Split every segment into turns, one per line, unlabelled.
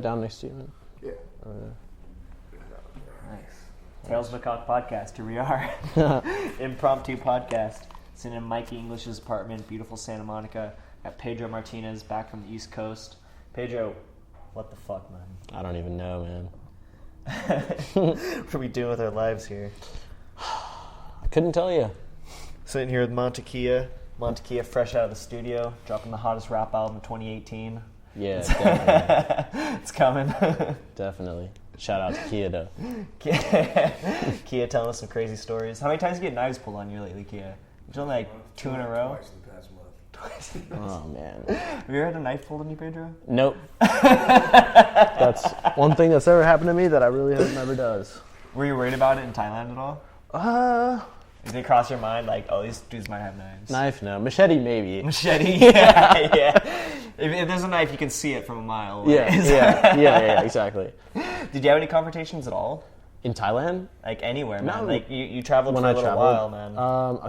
Down next to you, man.
Yeah.
Nice. Tales of a Cock podcast. Here we are. Impromptu podcast. Sitting in Mikey English's apartment, beautiful Santa Monica. Got Pedro Martinez back from the East Coast. Pedro, what the fuck, man?
I don't even know, man.
What are we doing with our lives here?
I couldn't tell you.
Sitting here with Montekia. Montekia fresh out of the studio, dropping the hottest rap album of 2018.
Yeah, definitely.
It's coming.
Definitely. Shout out to Kia, though.
Kia telling us some crazy stories. How many times do you get knives pulled on you lately, Kia? You've done like 2 in a row?
Twice in the past month.
Oh, man.
Have you ever had a knife pulled on you, Pedro?
Nope. That's one thing that's ever happened to me that I really hope never does.
Were you worried about it in Thailand at all? Did it cross your mind, like, oh, these dudes might have knives?
Knife, no. Machete, maybe.
Machete, yeah. If there's a knife, you can see it from a mile away.
Yeah, exactly.
Did you have any confrontations at all?
In Thailand?
Like, anywhere, man?
No.
Like, you traveled for a little while, man.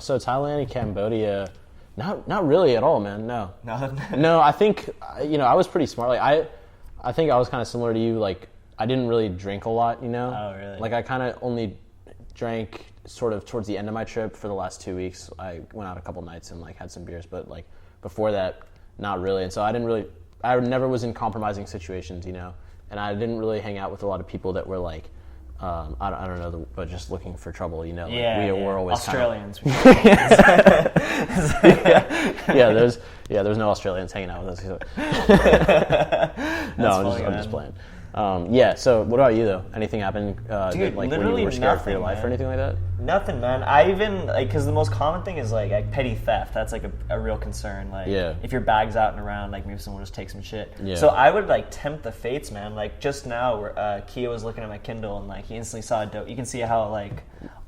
So Thailand and Cambodia, not really at all, man, no.
No?
No, I think, I was pretty smart. Like, I think I was kind of similar to you. Like, I didn't really drink a lot,
Oh, really?
Like, I kind of only drank sort of towards the end of my trip. For the last 2 weeks, I went out a couple nights and like had some beers, but like before that, not really. And so I never was in compromising situations, and I didn't really hang out with a lot of people that were like, I don't know, but just looking for trouble, like, we're always
Australians.
There's no Australians hanging out with us. No, I'm just playing. So what about you though? Anything happen?
Dude,
when you were scared for your life, man, or anything like that?
Nothing, man. I even because the most common thing is like petty theft. That's like a real concern. Like, if your bag's out and around, like maybe someone just takes some shit. Yeah. So I would like tempt the fates, man. Like just now, where Kia was looking at my Kindle and like he instantly saw a dope. You can see how like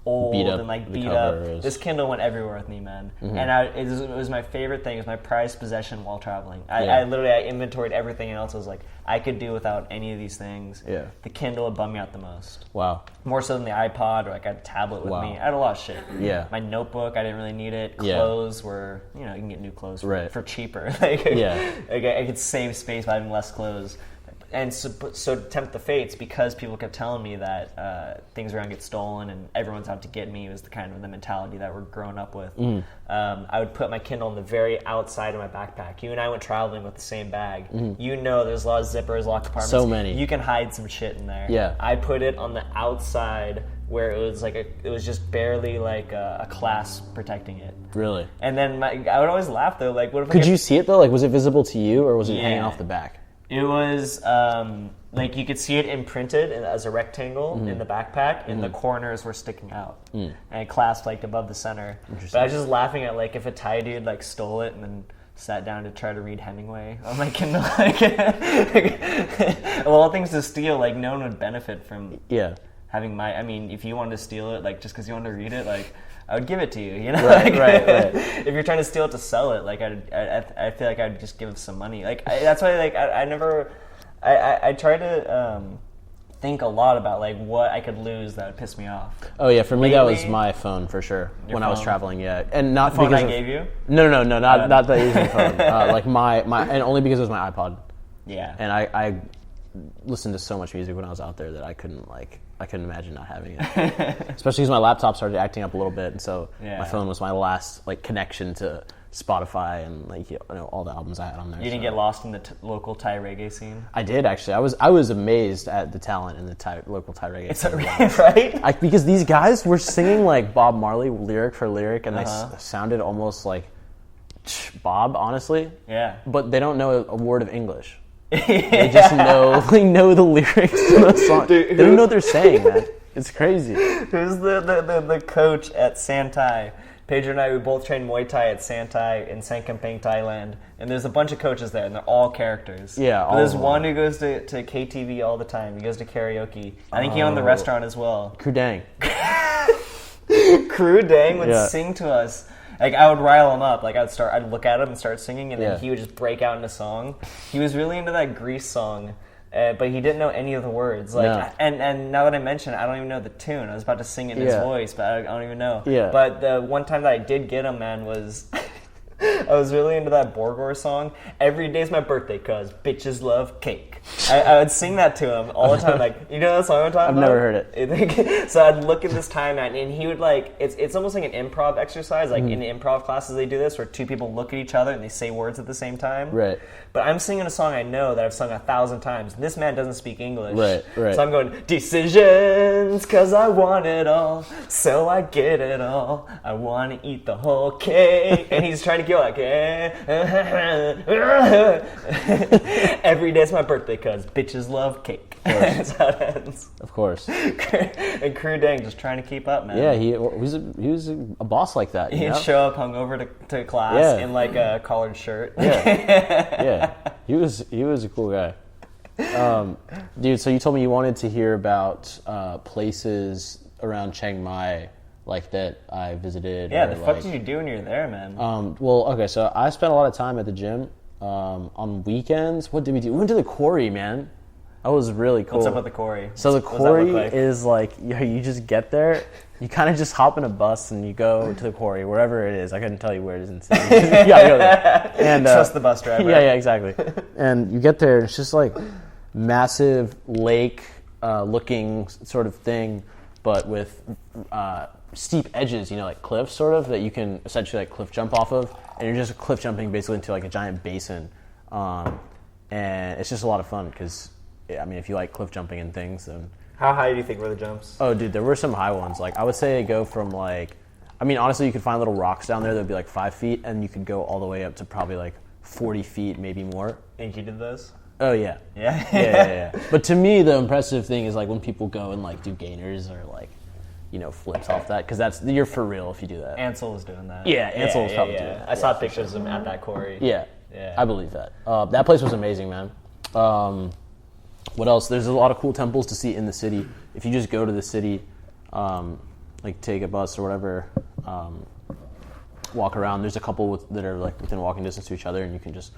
old and like beat up. This Kindle went everywhere with me, man. Mm-hmm. And it was my favorite thing. It was my prized possession while traveling. I literally inventoried everything else. I was like, I could do without any of these things. Yeah. The Kindle would bum me out the most.
Wow.
More so than the iPod, or like I had a tablet with me. I had a lot of shit. Yeah. My notebook, I didn't really need it. Clothes were, you can get new clothes for cheaper. Like, I could save space by having less clothes. And so to tempt the fates, because people kept telling me that things were going to get stolen and everyone's out to get me, was the kind of the mentality that we're growing up with. I would put my Kindle on the very outside of my backpack. You and I went traveling with the same bag. There's a lot of zippers, a lot of compartments.
So many.
You can hide some shit in there.
Yeah.
I put it on the outside where it was like it was just barely like a clasp protecting it.
Really?
And then I would always laugh though. Like, what if
could you see it though? Like, was it visible to you, or was it hanging off the back?
It was like you could see it imprinted as a rectangle in the backpack, and the corners were sticking out, and it clasped like above the center. But I was just laughing at like if a Thai dude like stole it and then sat down to try to read Hemingway on my Kindle. Like, of all things to steal, like no one would benefit from having my. I mean, if you wanted to steal it, like just because you wanted to read it, like. I would give it to you,
Right.
If you're trying to steal it to sell it, like I feel like I'd just give some money. Like that's why, like I try to think a lot about like what I could lose that would piss me off.
Oh yeah, for me that was my phone for sure when I was traveling. Yeah, and not
the phone
because
I gave you.
No, not the using phone. Like my and only because it was my iPod. Yeah, and I listened to so much music when I was out there that I couldn't imagine not having it. Especially because my laptop started acting up a little bit, and so my phone was my last like connection to Spotify and like all the albums I had on there.
You didn't get lost in the local Thai reggae scene?
I did actually. I was amazed at the talent in the local Thai reggae scene.
Right?
Because these guys were singing like Bob Marley lyric for lyric, and they sounded almost like Bob, honestly. Yeah. But they don't know a word of English. They just know the lyrics to the song. Dude, they don't know what they're saying, man. It's crazy.
Who's the coach at Santai? Pedro and I, we both train Muay Thai at Santai in Sankampeng, Thailand. And there's a bunch of coaches there, and they're all characters. Yeah, but there's one who goes to KTV all the time. He goes to karaoke. I think he owned the restaurant as well.
Crew Dang.
Crew Dang would sing to us. Like, I would rile him up. Like, I'd look at him and start singing, and then he would just break out into song. He was really into that Grease song, but he didn't know any of the words. Like, and now that I mention it, I don't even know the tune. I was about to sing it in his voice, but I don't even know. Yeah. But the one time that I did get him, man, was I was really into that Borgor song. Every day's my birthday, cause bitches love cake. I would sing that to him all the time. Like, you know that song I'm talking about?
I've never heard it.
So I'd look at this time and he would like, it's almost like an improv exercise. Like in improv classes they do this where two people look at each other and they say words at the same time.
Right.
But I'm singing a song I know that I've sung 1,000 times. This man doesn't speak English.
Right.
So I'm going, decisions, cause I want it all. So I get it all. I want to eat the whole cake. And he's trying to go like, every day's my birthday, cause bitches love cake. That's how it ends.
Of course.
And Crew Dang just trying to keep up, man.
Yeah, he was a boss like that.
He'd show up hungover to class in like a collared shirt.
Yeah, he was a cool guy. Dude, so you told me you wanted to hear about places around Chiang Mai like that I visited.
Yeah, the fuck did you do when you were there, man?
Well, okay, so I spent a lot of time at the gym. On weekends, what did we do? We went to the quarry, man. That was really cool.
What's up with the quarry?
So the quarry is like, you just get there, you kind of just hop in a bus and you go to the quarry, wherever it is. I couldn't tell you where it is in the city. You gotta go there. And,
trust the bus driver.
Yeah, exactly. And you get there, and it's just like massive lake looking sort of thing, but with steep edges, like cliffs sort of, that you can essentially like cliff jump off of. And you're just cliff jumping basically into like a giant basin. And it's just a lot of fun because, I mean, if you like cliff jumping and things, then...
How high do you think were the jumps?
Oh, dude, there were some high ones. Like, I would say they go from like... I mean, honestly, you could find little rocks down there that would be like 5 feet, and you could go all the way up to probably like 40 feet, maybe more.
Think you did those?
Oh, yeah.
Yeah?
Yeah. But to me, the impressive thing is like when people go and like do gainers or like, flips off that, because you're for real if you do that.
Ansel was doing that.
Yeah, Ansel was probably doing that.
I saw pictures of him at that quarry.
Yeah, I believe that. That place was amazing, man. What else? There's a lot of cool temples to see in the city. If you just go to the city, like take a bus or whatever, walk around. There's a couple that are like within walking distance to each other, and you can just...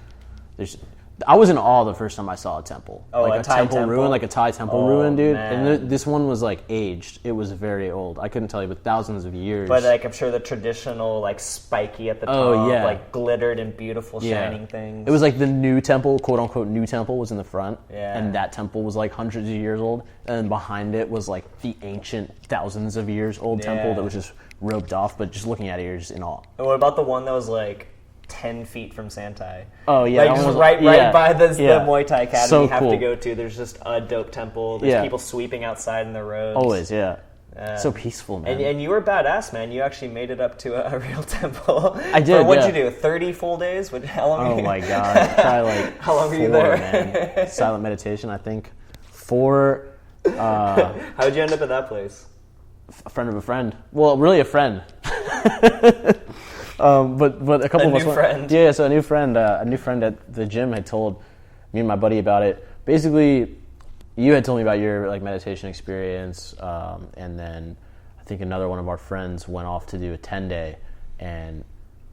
I was in awe the first time I saw a temple.
Oh,
like a
Thai temple
ruin, like a Thai temple ruin, dude.
Man.
And this one was like aged. It was very old. I couldn't tell you, but thousands of years.
But like I'm sure the traditional like spiky at the top, like glittered and beautiful shining things.
It was like the new temple, quote unquote new temple, was in the front.
Yeah.
And that temple was like hundreds of years old. And then behind it was like the ancient thousands of years old temple that was just roped off. But just looking at it, you're just in awe.
And what about the one that was like 10 feet from Santai?
Oh, yeah.
Like just right by the Muay Thai Academy
so
you have
cool.
to go to. There's just a dope temple. There's people sweeping outside in their robes.
Always, yeah. So peaceful, man.
And you were badass, man. You actually made it up to a real temple.
I did,
What'd you do, 30 full days? How long
Oh, my God. Probably like
How long
4,
were you there?
Man. Silent meditation, I think. 4.
How'd you end up at that place?
A friend of a friend. Well, really a friend. But a couple of us
new friend.
Yeah, so a new friend at the gym had told me and my buddy about it. Basically, you had told me about your like meditation experience, and then I think another one of our friends went off to do a 10-day, and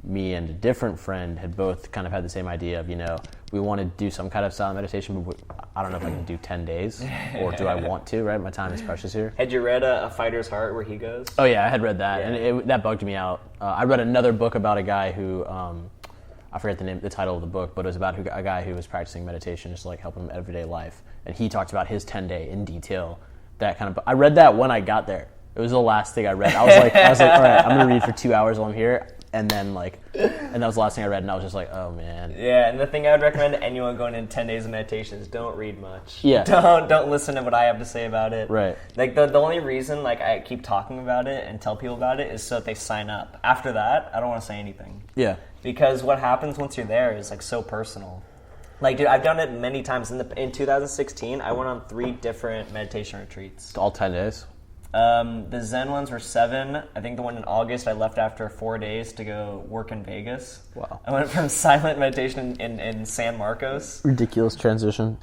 me and a different friend had both kind of had the same idea of, we want to do some kind of silent meditation, but I don't know if I can do 10 days, or do I want to, right? My time is precious here.
Had you read A Fighter's Heart where he goes?
Oh, yeah, I had read that, and that bugged me out. I read another book about a guy who, I forget the title of the book, but it was about a guy who was practicing meditation, just like helping him everyday life, and he talked about his 10-day in detail. That kind of. I read that when I got there. It was the last thing I read. I was like, all right, I'm gonna read for 2 hours while I'm here. And then and that was the last thing I read, and I was just like, oh man.
Yeah, and the thing I would recommend to anyone going in 10 days of meditation is don't read much.
Yeah.
Don't listen to what I have to say about it.
Right.
Like the only reason I keep talking about it and tell people about it is so that they sign up. After that, I don't want to say anything.
Yeah.
Because what happens once you're there is like so personal. Like, dude, I've done it many times. In 2016, I went on 3 different meditation retreats.
All 10 days?
The Zen ones were 7. I think the one in August I left after 4 days to go work in Vegas.
Wow.
I went from silent meditation in San Marcos.
Ridiculous transition.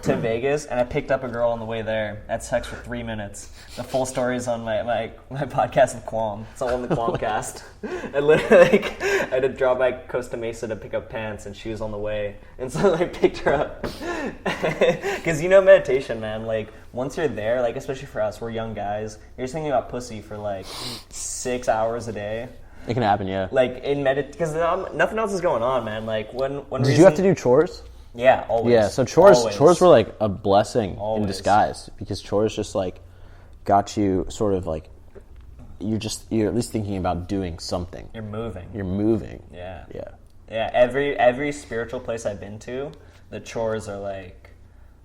To Vegas, and I picked up a girl on the way there. Had sex for 3 minutes. The full story is on my podcast with Quam. It's all on the Quamcast. I literally I had to drop by Costa Mesa to pick up pants, and she was on the way. And so I picked her up. Because meditation, man, like once you're there, like especially for us, we're young guys, you're just thinking about pussy for like 6 hours a day.
It can happen, yeah.
Like in because nothing else is going on, man. Like when
Did you have to do chores?
Yeah, always.
Yeah, so chores were like a blessing in disguise, because chores just like got you sort of like you're at least thinking about doing something.
You're moving.
Yeah.
Every spiritual place I've been to, the chores are like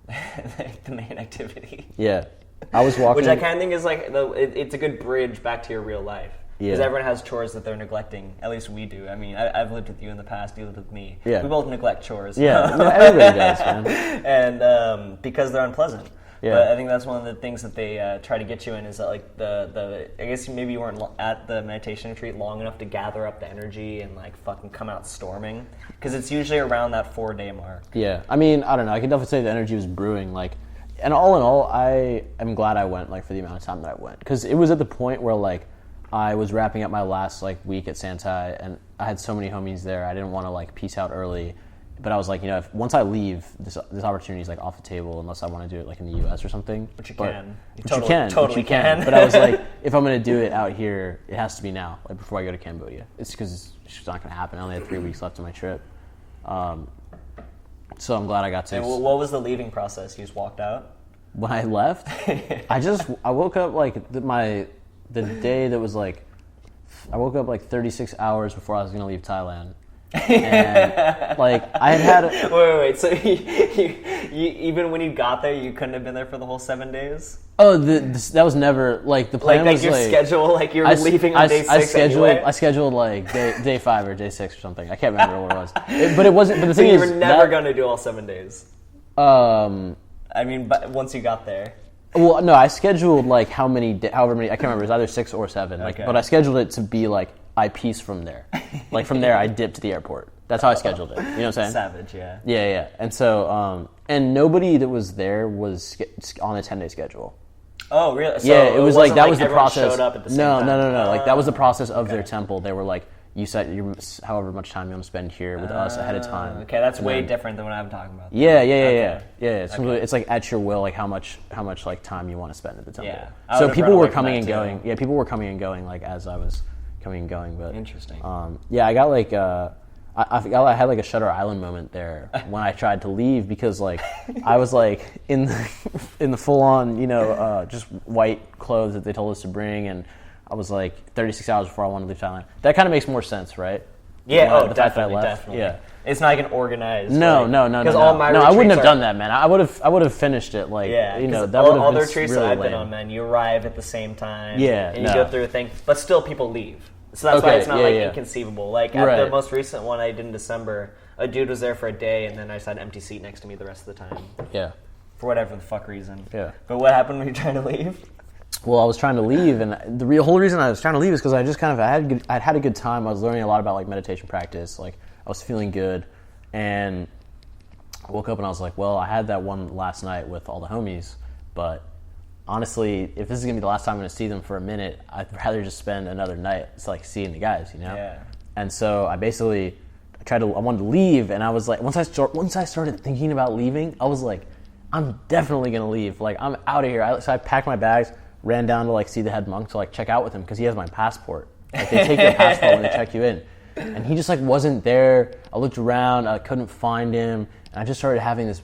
the main activity.
Yeah, I was walking,
which I kind of think is like it's a good bridge back to your real life. Because everyone has chores that they're neglecting. At least we do. I mean, I've lived with you in the past. You lived with me.
Yeah.
We both neglect chores.
Yeah, everybody does, man.
And because they're unpleasant.
Yeah.
But I think that's one of the things that they try to get you in is that like I guess maybe you weren't at the meditation retreat long enough to gather up the energy and like fucking come out storming. Because it's usually around that 4-day mark.
Yeah, I mean, I don't know. I can definitely say the energy was brewing. Like, and all in all, I am glad I went like for the amount of time that I went, because it was at the point where like I was wrapping up my last like week at Santai, and I had so many homies there. I didn't want to like peace out early, but I was like, once I leave, this opportunity is like off the table unless I want to do it like in the U.S. or something.
Which you can.
Which you can. But I was like, if I'm going to do it out here, it has to be now, like before I go to Cambodia. It's because it's just not going to happen. I only had 3 weeks left of my trip, so I'm glad I got to.
And what was the leaving process? You just walked out?
When I left, I woke up like the day that was like, I woke up like 36 hours before I was going to leave Thailand. And like I had
Wait. So you even when you got there, you couldn't have been there for the whole 7 days?
Oh, that was never like the plan.
Like your schedule, like you're leaving on day 6 anyway?
I scheduled like day 5 or day 6 or something. I can't remember what it was. But it wasn't. But the thing
is,
you
were never going to do all 7 days. I mean, but once you got there.
Well, no, I scheduled like however many, I can't remember, it was either 6 or 7. Like, okay. But I scheduled it to be like, I piece from there. Like from there, I dipped to the airport. That's how I scheduled it. You know what I'm saying?
Savage, yeah.
Yeah. And so, and nobody that was there was on a 10-day schedule.
Oh, really? So
yeah, it was like, that was the process.
Showed up at the same time.
No. Like, that was the process of their temple. They were like, you set however much time you want to spend here with us ahead of time.
Okay, that's way different than what I'm talking about.
Yeah. It's like at your will, like how much like time you want to spend at the temple.
Yeah.
So people were coming and going. Yeah, people were coming and going like as I was coming and going. But
interesting.
Yeah, I got like I had like a Shutter Island moment there when I tried to leave, because like I was like in the full on just white clothes that they told us to bring, and I was like 36 hours before I wanted to leave Thailand. That kind of makes more sense, right?
Yeah, definitely. Yeah, it's not like an organized.
No.
Because all my
I wouldn't have done that, man. I would have finished it like that would have been
all the retreats
really
that I've
lame.
been on, man. You arrive at the same time.
Yeah,
and you go through a thing, but still people leave. So that's why it's not inconceivable. Like at the most recent one I did in December, a dude was there for a day, and then I just had an empty seat next to me the rest of the time.
Yeah.
For whatever the fuck reason.
Yeah.
But what happened when you were trying to leave?
Well, I was trying to leave, and the whole reason I was trying to leave is because I just kind of I'd had a good time. I was learning a lot about like meditation practice. Like I was feeling good, and I woke up and I was like, well, I had that one last night with all the homies, but honestly, if this is gonna be the last time I'm gonna see them for a minute, I'd rather just spend another night like seeing the guys,
Yeah.
And so I wanted to leave, and I was like, once I started thinking about leaving, I was like, I'm definitely gonna leave. Like I'm out of here. So I packed my bags, ran down to like see the head monk to like check out with him because he has my passport. Like they take your passport when they check you in, and he just like wasn't there. I looked around, I couldn't find him, and I just started having this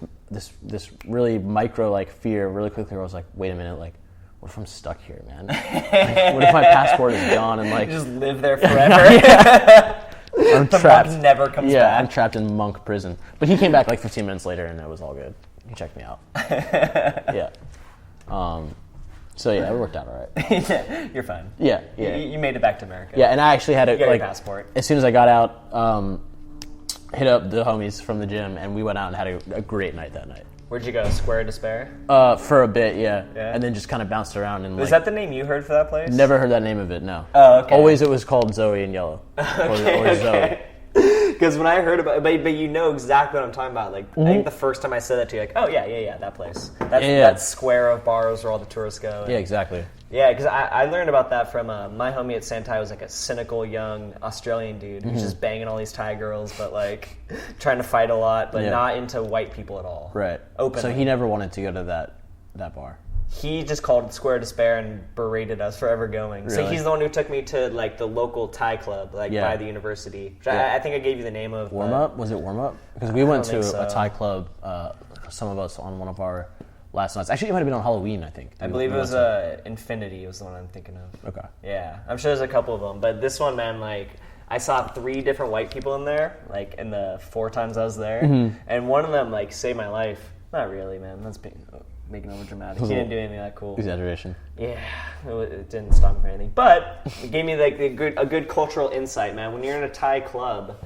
really micro like fear really quickly. Where I was like, wait a minute, like what if I'm stuck here, man? Like, what if my passport is gone and like
just live there forever?
I'm trapped.
Monk never comes back.
Yeah, I'm trapped in monk prison. But he came back like 15 minutes later, and it was all good. He checked me out. Yeah. So yeah, it worked out all right.
You're fine.
Yeah.
You made it back to America.
Yeah, and I actually had
you got your passport.
As soon as I got out, hit up the homies from the gym, and we went out and had a great night that night.
Where'd you go? Square Despair?
For a bit, yeah. And then just kind of bounced around. And
was that the name you heard for that place?
Never heard that name of it, no.
Oh, okay.
Always it was called Zoe in Yellow. Or Zoe.
Because when I heard about it, but you know exactly what I'm talking about. Like, I think the first time I said that to you, like, oh, yeah, that place. That square of bars where all the tourists go.
Yeah, exactly.
Yeah, because I learned about that from my homie at Santai was like a cynical young Australian dude who's just banging all these Thai girls, but like trying to fight a lot, but not into white people at all.
Right.
Openly.
So he never wanted to go to that bar.
he just called Square Despair and berated us for ever going.
Really?
So he's the one who took me to like the local Thai club, like by the university. I think I gave you the name of
Warm Up. Was it Warm Up? Because we went to a Thai club. Some of us on one of our last nights. Actually, it might have been on Halloween. I think.
I believe it was Infinity. Was the one I'm thinking of.
Okay.
Yeah, I'm sure there's a couple of them, but this one, man, like. I saw 3 different white people in there, like in the 4 times I was there, and one of them like saved my life. Not really, man. That's making over dramatic. He didn't do anything that cool.
Exaggeration. Yeah,
it didn't stop me from anything, but it gave me like a good cultural insight, man. When you're in a Thai club,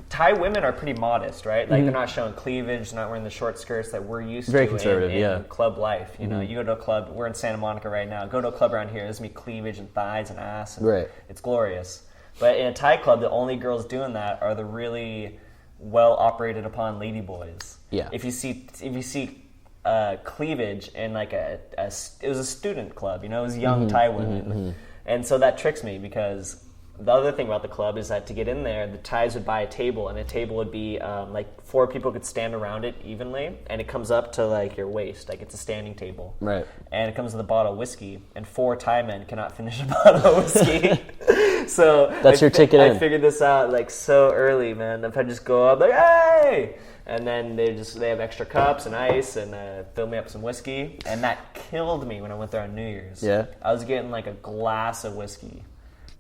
Thai women are pretty modest, right? Like they're not showing cleavage, they're not wearing the short skirts that we're used
Very
to
conservative,
in club life. You know, you go to a club. We're in Santa Monica right now. Go to a club around here. There's gonna be cleavage and thighs and ass. And it's glorious. But in a Thai club, the only girls doing that are the really well operated upon lady boys.
Yeah.
If you see cleavage in like it was a student club, you know, it was young Thai women, and so that tricks me because the other thing about the club is that to get in there, the Thais would buy a table, and a table would be like 4 people could stand around it evenly, and it comes up to like your waist, like it's a standing table.
Right.
And it comes with a bottle of whiskey, and 4 Thai men cannot finish a bottle of whiskey. So
that's your ticket in.
I figured this out like so early, man. If I just go up like, hey, and then they have extra cups and ice and fill me up some whiskey, and that killed me when I went there on New Year's.
Yeah.
I was getting like a glass of whiskey,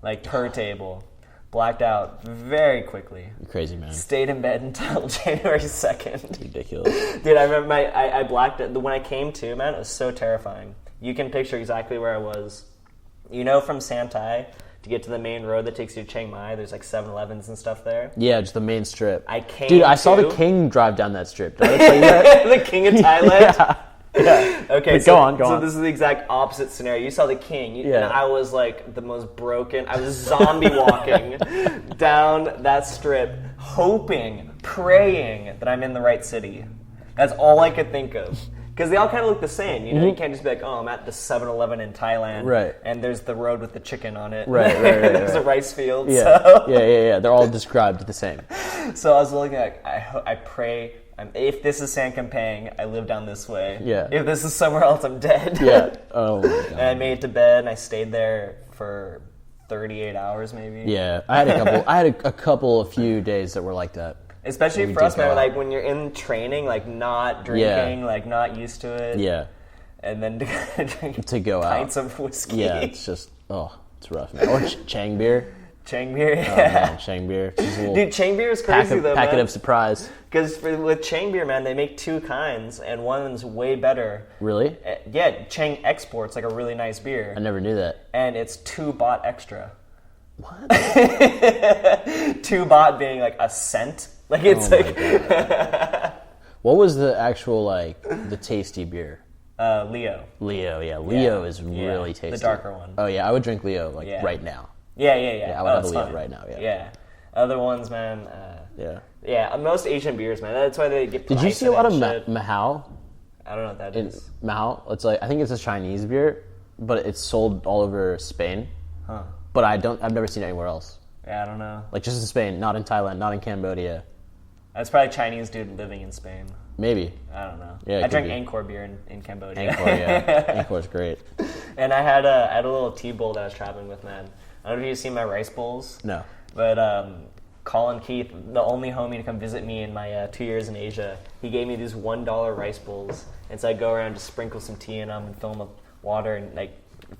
like per table. Blacked out very quickly.
You're crazy, man.
Stayed in bed until January 2nd.
Ridiculous.
Dude, I remember I blacked it. When I came to, man, it was so terrifying. You can picture exactly where I was. You know, from Santai to get to the main road that takes you to Chiang Mai, there's like 7-Elevens and stuff there.
Yeah, just the main strip.
I
saw the king drive down that strip. Did I tell you that?
The king of Thailand?
Yeah.
Okay,
go on.
So this is the exact opposite scenario. You saw the king, and I was like the most broken. I was zombie walking down that strip, hoping, praying that I'm in the right city. That's all I could think of. Because they all kind of look the same, you know. You can't just be like, "Oh, I'm at the 7-Eleven in Thailand,"
right?
And there's the road with the chicken on it,
right.
There's a rice field,
yeah,
so.
yeah. They're all described the same.
So I was looking at, I pray. If this is San Campang, I live down this way.
Yeah.
If this is somewhere else, I'm dead.
Yeah. Oh my god.
And I made it to bed, and I stayed there for 38 hours, maybe.
Yeah, I had a few days that were like that.
Especially for us, man, like when you're in training, like not drinking, like not used to it.
Yeah.
And then
to go
pints
out.
of whiskey.
Yeah, it's just, it's rough, man. Or Chang beer.
Chang beer,
yeah. Oh, man, Chang beer.
Dude, Chang beer is crazy, though,
packet
man.
of surprise.
Because with Chang beer, man, they make 2 kinds, and one's way better.
Really?
Yeah, Chang exports like a really nice beer.
I never knew that.
And it's 2 baht extra.
What?
2 baht being like a cent. Like it's
What was the actual the tasty beer?
Leo.
Leo, yeah. Leo is really tasty.
The darker one.
Oh yeah, I would drink Leo right now.
Yeah.
I would have a Leo right now.
Yeah. Other ones, man. Yeah. Most Asian beers, man. That's why they get.
Did you see a lot of Mahao?
I don't know what that is.
Mahao, it's I think it's a Chinese beer, but it's sold all over Spain.
Huh.
But I've never seen it anywhere else.
Yeah, I don't know.
Like just in Spain, not in Thailand, not in Cambodia.
That's probably a Chinese dude living in Spain.
Maybe.
I don't know.
Yeah,
I drank Angkor beer in Cambodia.
Angkor, yeah. Angkor's great.
And I had a little tea bowl that I was traveling with, man. I don't know if you've seen my rice bowls.
No.
But Colin Keith, the only homie to come visit me in my 2 years in Asia, he gave me these $1 rice bowls. And so I go around to sprinkle some tea in them and fill them with water and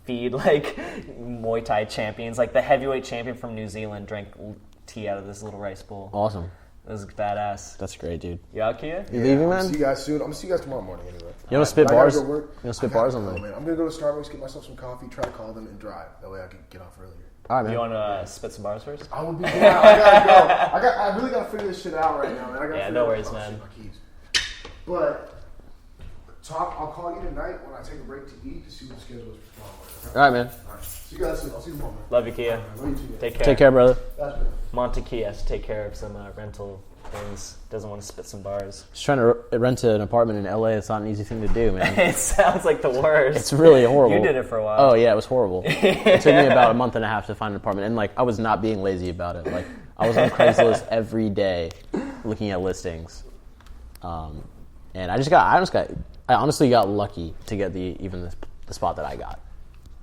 feed Muay Thai champions. Like the heavyweight champion from New Zealand drank tea out of this little rice bowl.
Awesome.
It was badass.
That's great, dude.
You out, Kia?
You leaving, man?
I'll see you guys soon. I'm gonna see you guys tomorrow morning anyway.
You want to spit bars?
You
want to spit bars on that?
Man, I'm gonna go to Starbucks, get myself some coffee, try to call them, and drive. That way I can get off earlier.
All right, man.
You want to spit some bars first?
I will be down. I gotta go. I really gotta figure this shit out right now, man.
No worries, man.
My keys. But I'll call you tonight when I take a break to eat to see what the schedule is for tomorrow morning.
All right, man.
All right. See you guys soon. I'll see you tomorrow, man.
Love you, Kia.
Love you too, man.
Take care.
Take care, brother.
That's good.
Monte Kia has to take care of some rental things. Doesn't want to spit some bars.
Just trying to rent an apartment in LA. It's not an easy thing to do, man.
It sounds like the worst.
It's really horrible.
You did it for a while.
Oh yeah, it was horrible. It took me about a month and a half to find an apartment, and I was not being lazy about it. I was on Craigslist every day, looking at listings, and I just got I honestly got lucky to get the spot that I got.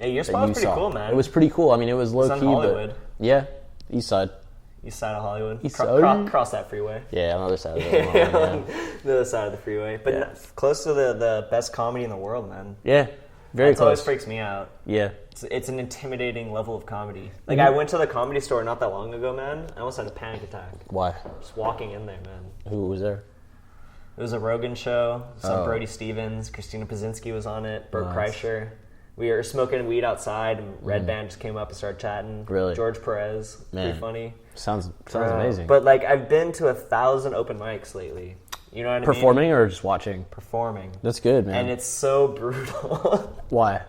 Yeah, your spot was pretty cool, man.
It was pretty cool. I mean, it was low key,
Hollywood.
But yeah, East Side.
East side of Hollywood.
East side?
Cross that freeway.
Yeah, on the other side of the
The other side of the freeway. But close to the best comedy in the world, man.
Yeah, very close.
Always freaks me out.
Yeah.
It's an intimidating level of comedy. Like, I went to the Comedy Store not that long ago, man. I almost had a panic attack.
Why?
Just walking in there, man.
Who was there?
It was a Rogan show. Brody Stevens. Christina Pazynski was on it. Bert Kreischer. We were smoking weed outside, and Red Band just came up and started chatting.
Really?
George Perez. Man. Pretty funny.
Sounds amazing.
But, like, I've been to 1,000 open mics lately. You know what I mean?
Performing or just watching?
Performing.
That's good, man.
And it's so brutal.
Why?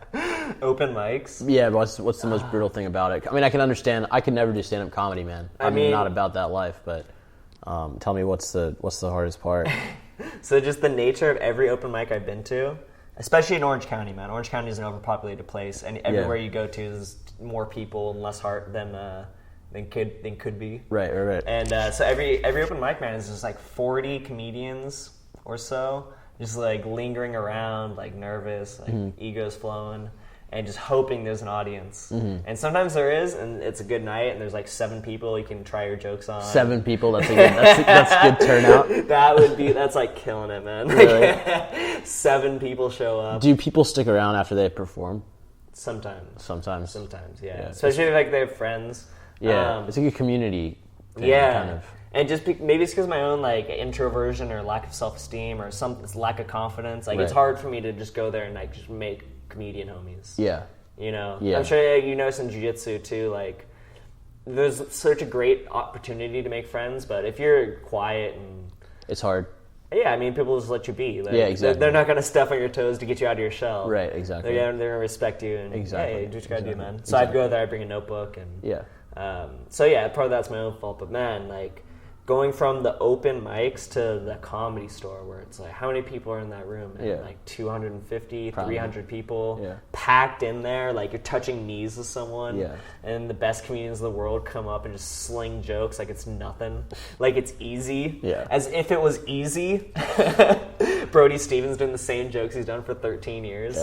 Open mics?
Yeah, but what's the most brutal thing about it? I mean, I can understand. I could never do stand-up comedy, man. I'm not about that life, but tell me what's the hardest part?
So just the nature of every open mic I've been to, especially in Orange County, man. Orange County is an overpopulated place, and everywhere you go to is more people and less heart than could be.
Right.
And so every open mic, man, is just like 40 comedians or so, just like lingering around, like nervous, like egos flowing, and just hoping there's an audience. And sometimes there is, and it's a good night, and there's like 7 people you can try your jokes on.
7 people, that's a good turnout.
That's like killing it, man.
Really?
7 people show up.
Do people stick around after they perform?
Sometimes, yeah. Especially if like they have friends.
Yeah, it's like a community thing, kind of.
And just maybe it's because my own like introversion or lack of self-esteem or some lack of confidence. Like it's hard for me to just go there and like just make comedian homies.
Yeah.
You know?
Yeah.
I'm sure you notice in jiu-jitsu too, like there's such a great opportunity to make friends, but if you're quiet and...
It's hard.
Yeah, I mean, people just let you be. Like,
yeah, exactly.
They're not going to step on your toes to get you out of your shell.
Right, exactly.
They're going to respect you and, hey, do what you got to do, man. So I'd go there, I'd bring a notebook and...
Yeah.
So yeah, part of that's my own fault, but man, like going from the open mics to the Comedy Store where it's like how many people are in that room, man? Like 250, 300 people packed in there, like you're touching knees with someone, and the best comedians in the world come up and just sling jokes like it's nothing, like it's easy, as if it was easy. Brody Stevens doing the same jokes he's done for 13 years.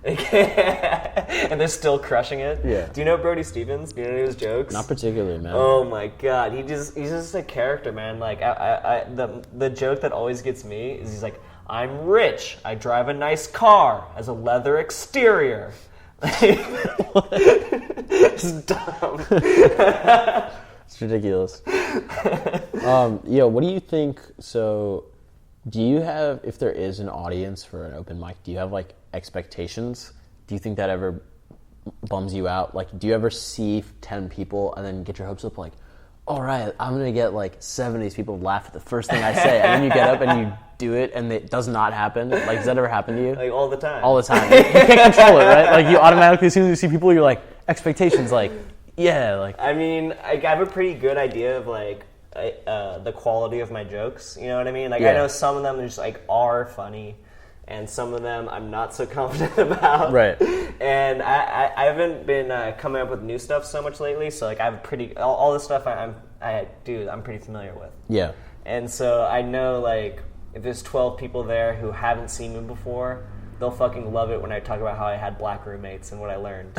And they're still crushing it.
Yeah.
Do you know Brody Stevens? Do you know his jokes?
Not particularly, man.
Oh my god, he's just a character, man. Like the joke that always gets me is he's like, I'm rich, I drive a nice car, has a leather exterior. It's dumb.
It's ridiculous. What do you think? So, do you have, if there is an audience for an open mic, do you have like expectations? Do you think that ever bums you out? Like, do you ever see 10 people and then get your hopes up like, all right, I'm going to get like 7 of these people laugh at the first thing I say, and then you get up and you do it and it does not happen? Like, does that ever happen to you?
Like, all the time.
All the time. You can't control it, right? Like, you automatically, as soon as you see people, you're like, expectations, like, yeah, like.
I mean, I have a pretty good idea of like, the quality of my jokes, you know what I mean? Like I know some of them just like are funny, and some of them I'm not so confident about.
Right.
And I haven't been coming up with new stuff so much lately, so like I have all the stuff I'm pretty familiar with.
Yeah. And
so I know like if there's 12 people there who haven't seen me before, they'll fucking love it when I talk about how I had black roommates and what I learned.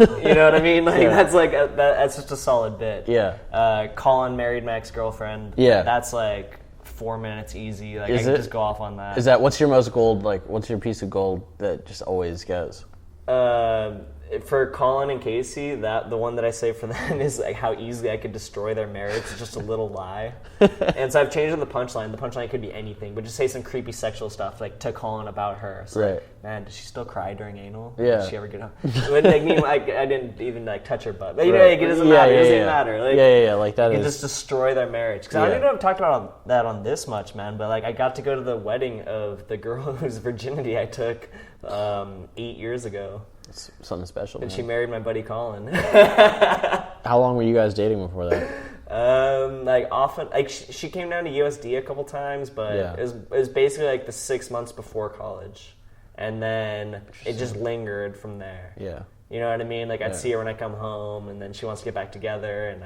You know what I mean? Like that's like that's just a solid bit.
Yeah.
Colin married my ex-girlfriend.
Yeah.
That's like 4 minutes easy. Like I can just go off on that.
Is that what's your most gold? Like what's your piece of gold that just always goes?
For Colin and Casey, the one that I say for them is like how easily I could destroy their marriage. It's just a little lie. And so I've changed the punchline. The punchline could be anything, but just say some creepy sexual stuff like to Colin about her. So like, man, does she still cry during anal?
Yeah.
Does she ever get home? But like me, I didn't even like touch her butt. But you know, like, it doesn't matter. It doesn't even matter. Like,
like that
you can just destroy their marriage. Because I don't even know if I've talked about that on this much, man. But like I got to go to the wedding of the girl whose virginity I took 8 years ago.
It's something special.
And
man.
she married my buddy Colin.
How long were you guys dating before that?
Like often, like she came down to USD a couple times, but it was basically like the 6 months before college, and then it just lingered from there.
Yeah,
you know what I mean. Like I'd see her when I come home, and then she wants to get back together, and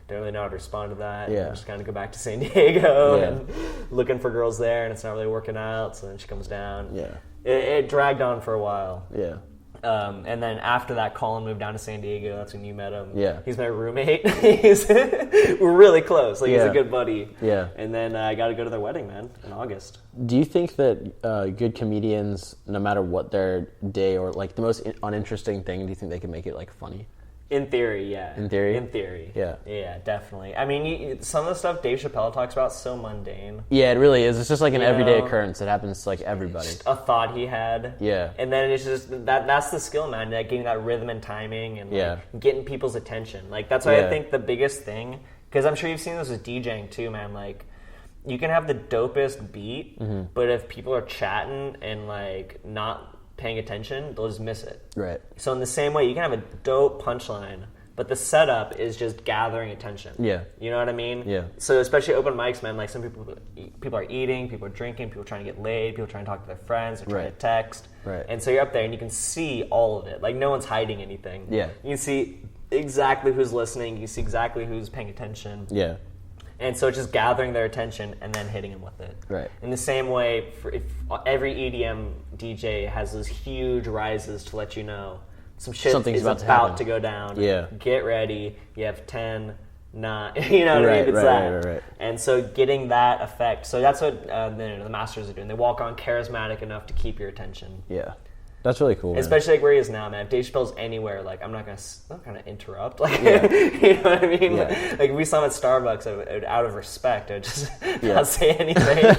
don't really know how to respond to that. Yeah. And just kind of go back to San Diego and looking for girls there, and it's not really working out. So then she comes down. Yeah. It dragged on for a while. Yeah. And then after that, Colin moved down to San Diego. That's when you met him. Yeah. He's my roommate. We're really close. Like, he's a good buddy. Yeah. And then I got to go to their wedding, man, in August.
Do you think that good comedians, no matter what their day or, like, the most uninteresting thing, do you think they can make it, like, funny?
In theory, yeah.
In theory?
In theory.
Yeah.
Yeah, definitely. I mean, some of the stuff Dave Chappelle talks about is so mundane.
Yeah, it really is. It's just like an everyday occurrence that happens to like everybody.
A thought he had.
Yeah.
And then it's just, that's the skill, man, like getting that rhythm and timing and like, getting people's attention. Like, that's why I think the biggest thing, because I'm sure you've seen this with DJing too, man, like, you can have the dopest beat, but if people are chatting and like not paying attention, they'll just miss it.
Right.
So in the same way, you can have a dope punchline, but the setup is just gathering attention. Yeah. You know what I mean? Yeah. So especially open mics, man, like some people are eating, people are drinking, people are trying to get laid, people are trying to talk to their friends, they're trying to text. Right. And so you're up there and you can see all of it. Like no one's hiding anything. Yeah. You can see exactly who's listening, you can see exactly who's paying attention. Yeah. And so it's just gathering their attention and then hitting them with it. Right. In the same way, if every EDM DJ has those huge rises to let you know some shit is about to go down. Yeah. Get ready. You have 10, 9. You know what I mean? It's that. Right. And so getting that effect. So that's what the masters are doing. They walk on charismatic enough to keep your attention. Yeah. That's really cool. Especially like where he is now, man. If Dave Chappelle's anywhere, like I'm not gonna interrupt. Like you know what I mean? Yeah. Like if we saw him at Starbucks, I would, out of respect, I would just not say anything.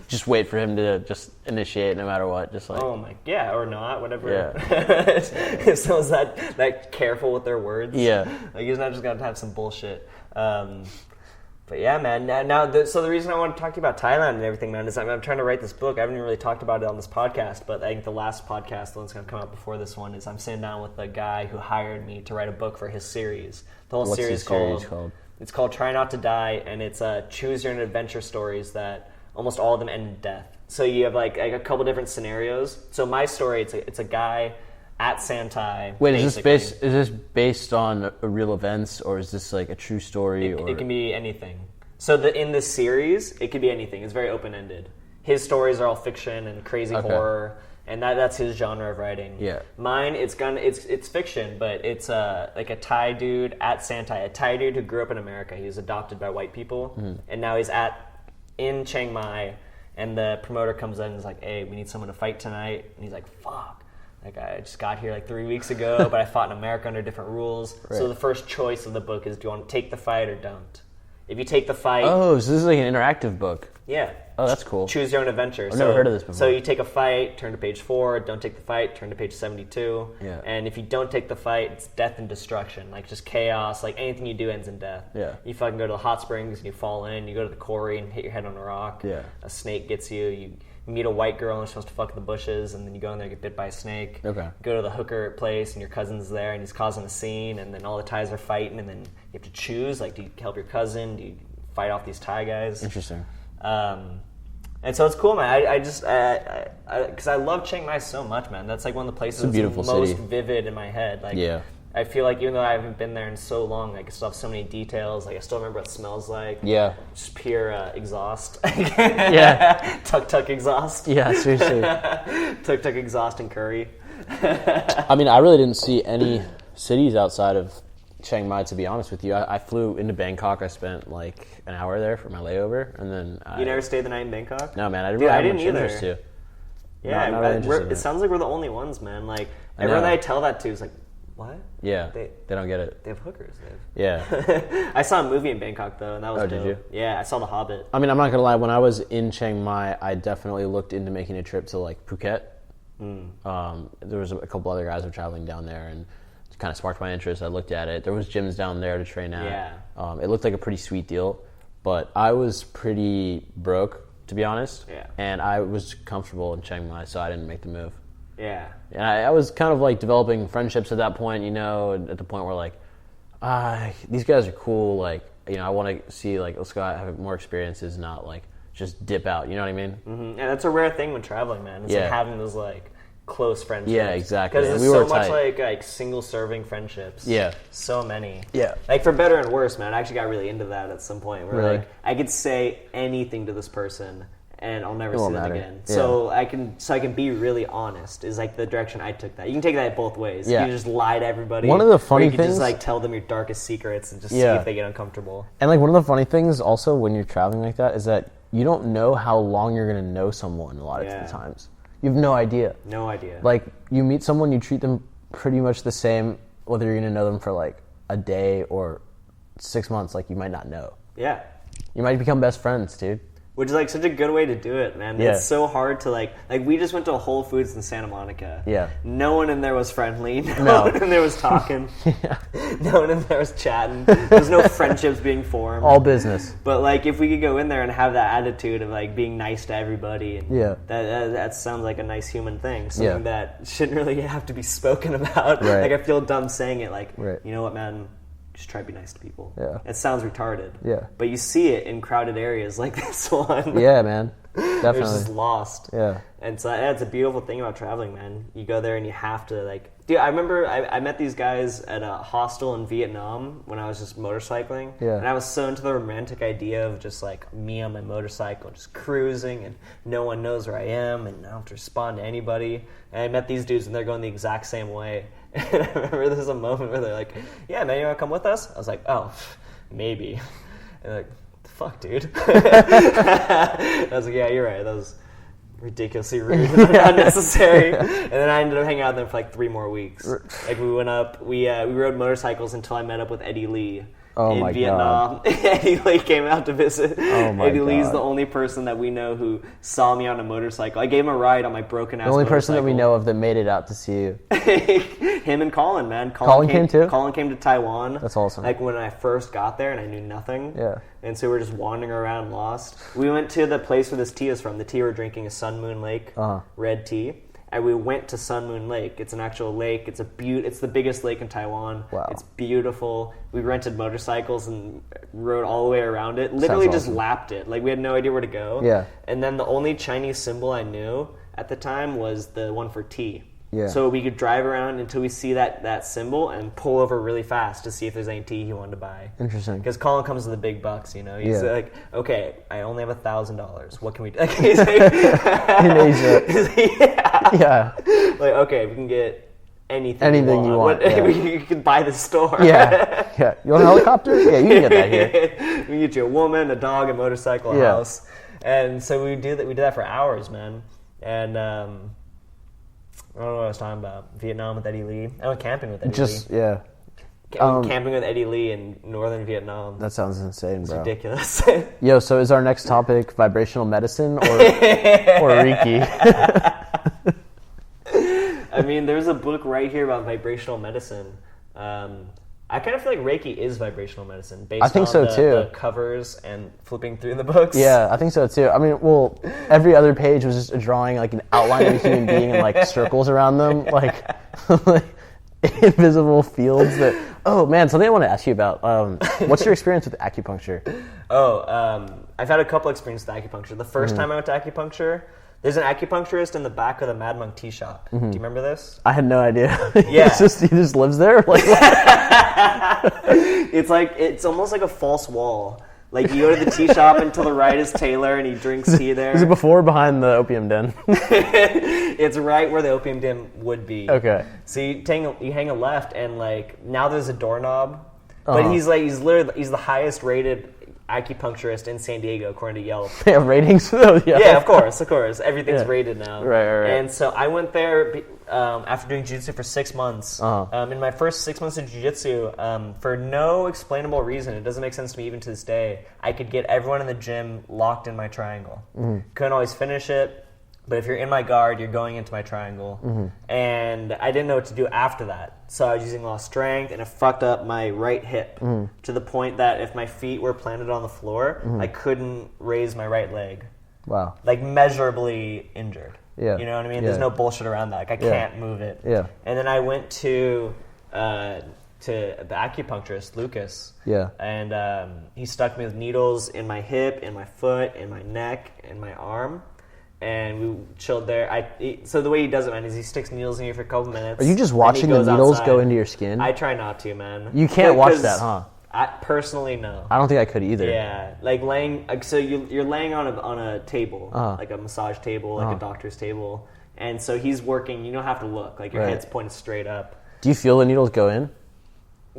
Just wait for him to just initiate no matter what. Just like
or not, whatever. Yeah. If someone's that careful with their words, like he's not just gonna have some bullshit. But yeah, man. So the reason I want to talk to you about Thailand and everything, man, is I'm trying to write this book. I haven't even really talked about it on this podcast, but I think the last podcast, the one that's going to come out before this one, is I'm sitting down with the guy who hired me to write a book for his series. The whole series called? It's called Try Not to Die, and it's choose your own adventure stories that almost all of them end in death. So you have like a couple different scenarios. So my story, it's a guy at Santai.
Wait, is this based on real events, or is this like a true story?
It can be anything. So in this series, it could be anything. It's very open-ended. His stories are all fiction and crazy horror, and that's his genre of writing. Yeah. Mine, it's fiction, but it's like a Thai dude at Santai, a Thai dude who grew up in America. He was adopted by white people, and now he's in Chiang Mai, and the promoter comes in and is like, "Hey, we need someone to fight tonight," and he's like, "Fuck. Like, I just got here like 3 weeks ago, but I fought in America under different rules." Right. So the first choice of the book is, do you want to take the fight or don't? If you take the fight...
Oh, so this is like an interactive book.
Yeah.
Oh, that's cool.
Choose your own adventure.
I've never heard of this before.
So you take a fight, turn to page 4. Don't take the fight, turn to page 72. Yeah. And if you don't take the fight, it's death and destruction. Like, just chaos. Like, anything you do ends in death. Yeah. You fucking go to the hot springs and you fall in. You go to the quarry and hit your head on a rock. Yeah. A snake gets you. You meet a white girl and you're supposed to fuck in the bushes, and then you go in there and get bit by a snake. Okay. You go to the hooker place and your cousin's there and he's causing a scene, and then all the Thais are fighting, and then you have to choose, like, do you help your cousin? Do you fight off these Thai guys?
Interesting.
And so it's cool, man. I just because I love Chiang Mai so much, man. That's like one of the places that's most vivid in my head. Like, I feel like even though I haven't been there in so long, like, I still have so many details. Like, I still remember what it smells like. Yeah. Just pure exhaust. Yeah. Tuk-tuk exhaust.
Yeah, seriously.
Tuk-tuk exhaust and curry.
I mean, I really didn't see any cities outside of Chiang Mai, to be honest with you. I flew into Bangkok. I spent like an hour there for my layover, and then
You never stayed the night in Bangkok?
No, man. I didn't have much interest to.
Yeah, not really interested in it sounds like we're the only ones, man. Like, everyone that I tell that to is like, what?
Yeah, they don't get it.
They have hookers.
Yeah.
I saw a movie in Bangkok, though, and that was dope.
Did you?
Yeah, I saw The Hobbit.
I mean, I'm not going to lie. When I was in Chiang Mai, I definitely looked into making a trip to, like, Phuket. There was a couple other guys who were traveling down there, and it kind of sparked my interest. I looked at it. There was gyms down there to train at. Yeah. It looked like a pretty sweet deal, but I was pretty broke, to be honest. Yeah. And I was comfortable in Chiang Mai, so I didn't make the move. Yeah. And I was kind of like developing friendships at that point, you know, at the point where like, these guys are cool. Like, you know, I want to see, like, let's go out, have more experiences, not like just dip out. You know what I mean?
Mm-hmm. And that's a rare thing when traveling, man. It's like having those like close friendships.
Yeah, exactly.
Because there's so much like single serving friendships.
Yeah.
So many.
Yeah.
Like for better and worse, man. I actually got really into that at some point. Where
really?
like I could say anything to this person and I'll never see them again.
Yeah.
So I can be really honest is like the direction I took that. You can take that both ways.
Yeah.
You can just lie to everybody.
One of the funny
or you can
things,
just like tell them your darkest secrets and just see if they get uncomfortable.
And like one of the funny things also when you're traveling like that is that you don't know how long you're going to know someone a lot of the times. You have no idea.
No idea.
Like, you meet someone, you treat them pretty much the same, whether you're going to know them for, like, a day or 6 months, like, you might not know.
Yeah.
You might become best friends, dude.
Which is, like, such a good way to do it, man. Yeah. It's so hard to, like, we just went to a Whole Foods in Santa Monica.
Yeah.
No one in there was friendly. No one in there was talking. No one in there was chatting. There's no friendships being formed.
All business.
But, like, if we could go in there and have that attitude of, like, being nice to everybody, and that sounds like a nice human thing. Something that shouldn't really have to be spoken about.
Right.
Like, I feel dumb saying it. Like,
you
know what, man? Just try to be nice to people.
Yeah.
It sounds retarded.
Yeah.
But you see it in crowded areas like this one.
Yeah, man. Definitely.
It's just lost.
Yeah.
And so that's a beautiful thing about traveling, man. You go there and you have to, like... Dude, I remember I met these guys at a hostel in Vietnam when I was just motorcycling.
Yeah.
And I was so into the romantic idea of just, like, me on my motorcycle, just cruising, and no one knows where I am, and I don't have to respond to anybody. And I met these dudes, and they're going the exact same way. And I remember there's a moment where they're like, yeah, man, you want to come with us? I was like, oh, maybe. And they're like, the fuck, dude? I was like, yeah, you're right. That was ridiculously rude and unnecessary. And then I ended up hanging out with them for like 3 more weeks. Like we went up, we rode motorcycles until I met up with Eddie Lee. In Vietnam. Eddie Lee came out to visit. Eddie Lee's the only person that we know who saw me on a motorcycle. I gave him a ride on my broken ass motorcycle.
The only person that we know of that made it out to see you.
Him and Colin, man.
Colin came too?
Colin came to Taiwan.
That's awesome.
Like when I first got there and I knew nothing.
Yeah.
And so we were just wandering around lost. We went to the place where this tea is from. The tea we're drinking is Sun Moon Lake red tea. And we went to Sun Moon Lake. It's an actual lake. It's the biggest lake in Taiwan.
Wow.
It's beautiful. We rented motorcycles and rode all the way around it. Literally just lapped it. Like we had no idea where to go.
Yeah.
And then the only Chinese symbol I knew at the time was the one for tea.
Yeah.
So we could drive around until we see that symbol and pull over really fast to see if there's any tea he wanted to buy.
Interesting.
Because Colin comes with the big bucks, you know. He's like, okay, I only have $1,000. What can we do? He's like,
in Asia. Yeah.
Like, okay, we can get anything
you want.
You can buy the store.
Yeah. You want a helicopter? Yeah, you can get that here.
We can get you a woman, a dog, a motorcycle, a house. And so we did that for hours, man. And I don't know what I was talking about. Vietnam with Eddie Lee. I went camping with Eddie Lee.
Yeah.
Camping with Eddie Lee in northern Vietnam.
That sounds insane, bro.
It's ridiculous.
Yo, so is our next topic vibrational medicine or Reiki?
I mean, there's a book right here about vibrational medicine. I kind of feel like Reiki is vibrational medicine based on the covers and flipping through the books.
Yeah, I think so too. I mean, well, every other page was just a drawing, like an outline of a human being and like circles around them, like invisible fields that... Oh, man, something I want to ask you about. What's your experience with acupuncture?
I've had a couple experiences with acupuncture. The first time I went to acupuncture, there's an acupuncturist in the back of the Mad Monk tea shop. Do you remember this?
I had no idea.
Yeah.
He just lives there? Like,
it's almost like a false wall. Like, you go to the tea shop and to the right is Taylor, and he drinks tea there.
Is it before or behind the opium den?
It's right where the opium den would be.
Okay.
So you hang a left, and, like, now there's a doorknob. But he's the highest rated acupuncturist in San Diego, according to Yelp.
They have ratings for those?
Yeah, of course. Everything's rated now.
Right.
And so I went there after doing jiu-jitsu for 6 months. In my first 6 months of jiu-jitsu, for no explainable reason, it doesn't make sense to me even to this day, I could get everyone in the gym locked in my triangle. Couldn't always finish it, but if you're in my guard, you're going into my triangle. And I didn't know what to do after that. So I was using a lot of strength, and it fucked up my right hip to the point that if my feet were planted on the floor, I couldn't raise my right leg. Wow. Like, measurably injured. Yeah. You know what I mean? There's no bullshit around that. Like, I can't move it. Yeah. And then I went to the acupuncturist, Lucas. Yeah. And he stuck me with needles in my hip, in my foot, in my neck, in my arm. and we chilled there. So the way he does it, man, is he sticks needles in you for a couple minutes.
Are you just watching the needles go into your skin?
I try not to, man.
You can't watch that, huh?
Personally, no.
I don't think I could either.
Yeah, like laying. So you're laying on a table, like a massage table, like a doctor's table, and so he's working. You don't have to look. Like your head's pointed straight up.
Do you feel the needles go in?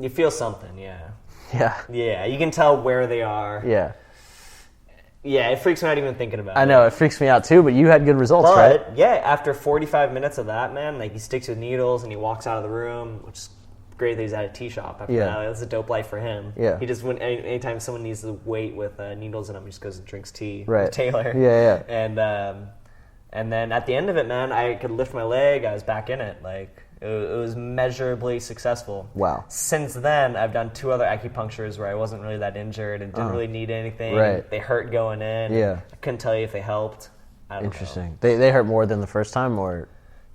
You feel something, yeah.
Yeah.
Yeah, you can tell where they are.
Yeah.
Yeah, it freaks me out even thinking about it.
I know, it freaks me out too, but you had good results, right?
Yeah, after 45 minutes of that, man, like he sticks with needles and he walks out of the room, which is great that he's at a tea shop after that. That's a dope life for him.
Yeah.
He just, anytime someone needs to wait with needles in him, he just goes and drinks tea
with
Taylor.
Yeah, yeah.
And then at the end of it, man, I could lift my leg, I was back in it. Like, it was measurably successful.
Wow.
Since then, I've done 2 other acupunctures where I wasn't really that injured and didn't really need anything.
Right.
They hurt going in.
Yeah.
I couldn't tell you if they helped. I don't
Interesting. Know. They hurt more than the first time, or?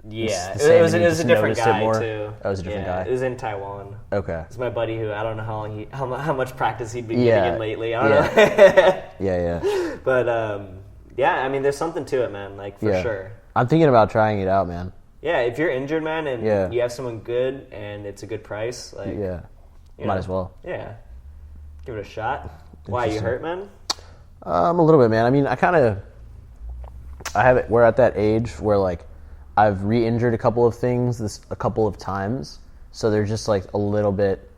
Yeah, it was a different guy too.
That was a different guy.
It was in Taiwan.
Okay.
It's my buddy who I don't know how much practice he'd been getting in lately. I don't know.
Yeah.
But I mean, there's something to it, man. Like for sure.
I'm thinking about trying it out, man.
Yeah, if you're injured, man, and you have someone good and it's a good price, like
might as well.
Yeah, give it a shot. Why, you hurt, man?
A little bit, man. I mean, we're at that age where like I've re-injured a couple of things a couple of times, so they're just like a little bit.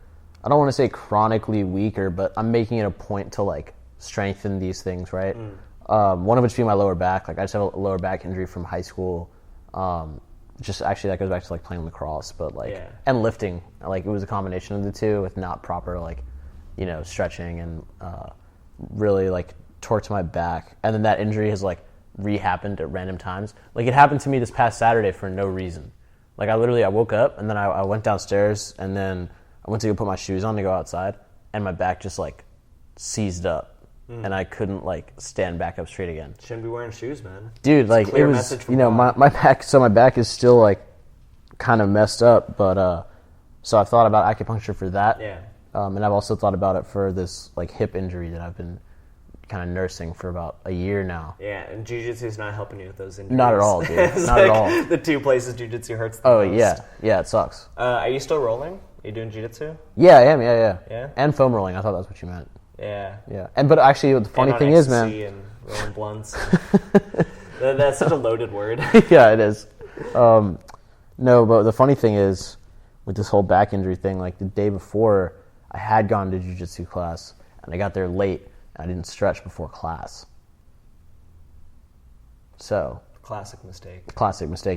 I don't want to say chronically weaker, but I'm making it a point to like strengthen these things, right? One of which being my lower back. Like I just have a lower back injury from high school. Just actually that goes back to like playing lacrosse, but like and lifting. Like it was a combination of the two with not proper like, stretching and really like torqued my back. And then that injury has like re-happened at random times. Like it happened to me this past Saturday for no reason. Like I woke up and then I went downstairs and then I went to go put my shoes on to go outside and my back just like seized up. And I couldn't like stand back up straight again.
Shouldn't be wearing shoes, man.
Dude, like it was, my back. So my back is still like kind of messed up, but so I've thought about acupuncture for that.
Yeah.
And I've also thought about it for this like hip injury that I've been kind of nursing for about a year now.
Yeah, and jiu-jitsu is not helping you with those injuries.
Not at all, dude. Not
like
at all.
The 2 places jiu-jitsu hurts the most.
Yeah, it sucks.
Are you still rolling? Are you doing jiu-jitsu?
Yeah, I am.
Yeah.
And foam rolling. I thought that's what you meant.
Yeah.
But actually, the funny thing is, man.
And rolling blunts. That's such a loaded word.
Yeah, it is. No, but the funny thing is, with this whole back injury thing, like the day before, I had gone to jiu-jitsu class, and I got there late, and I didn't stretch before class. So.
Classic mistake,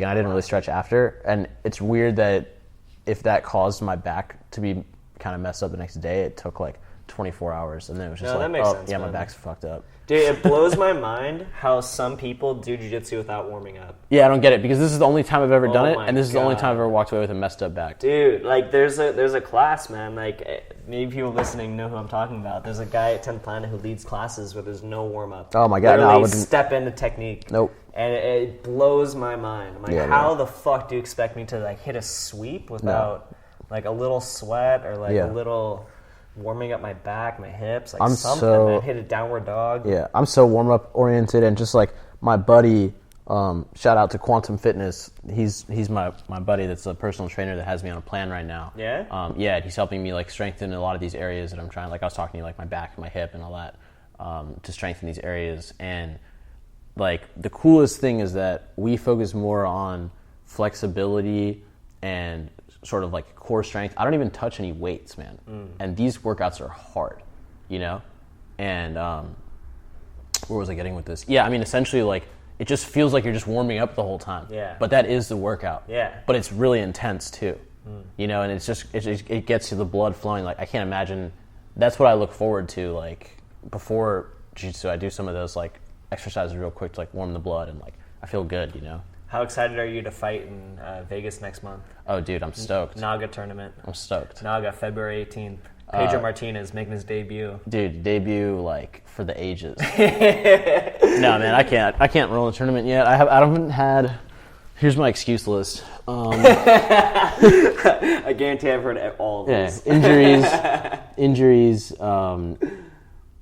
and I didn't really stretch after, and it's weird that if that caused my back to be kind of messed up the next day, it took like 24 hours, and then it was just sense,
man.
My back's fucked up.
Dude, it blows my mind how some people do jiu-jitsu without warming up.
Yeah, I don't get it, because this is the only time I've ever done it, and this is the only time I've ever walked away with a messed up back.
Dude, like there's a class, man, like maybe people listening know who I'm talking about. There's a guy at 10th Planet who leads classes where there's no warm-up.
Oh my God,
literally
no, I wouldn't.
Step into technique.
Nope.
And it blows my mind. I'm like, how the fuck do you expect me to like hit a sweep without like a little sweat or like a little warming up my back, my hips, like
I'm
something, man. Hit a downward dog.
Yeah, I'm so warm-up oriented, and just like my buddy, shout out to Quantum Fitness. He's my buddy that's a personal trainer that has me on a plan right now.
Yeah?
He's helping me like strengthen a lot of these areas that I'm trying, like I was talking to you, like my back and my hip and all that, to strengthen these areas. And like the coolest thing is that we focus more on flexibility and sort of like core strength. I don't even touch any weights, man. And these workouts are hard, And where was I getting with this? Yeah, I mean, essentially, like it just feels like you're just warming up the whole time.
Yeah.
But that is the workout.
Yeah.
But it's really intense too. And it gets you the blood flowing. Like I can't imagine. That's what I look forward to. Like before jiu-jitsu, I do some of those like exercises real quick to like warm the blood, and like I feel good.
How excited are you to fight in Vegas next month?
Oh, dude, I'm stoked.
Naga tournament.
I'm stoked.
Naga, February 18th. Pedro Martinez making his debut.
Dude, debut like for the ages. No, man, I can't roll a tournament yet. I haven't had. Here's my excuse list.
I guarantee I've heard all of these.
Injuries,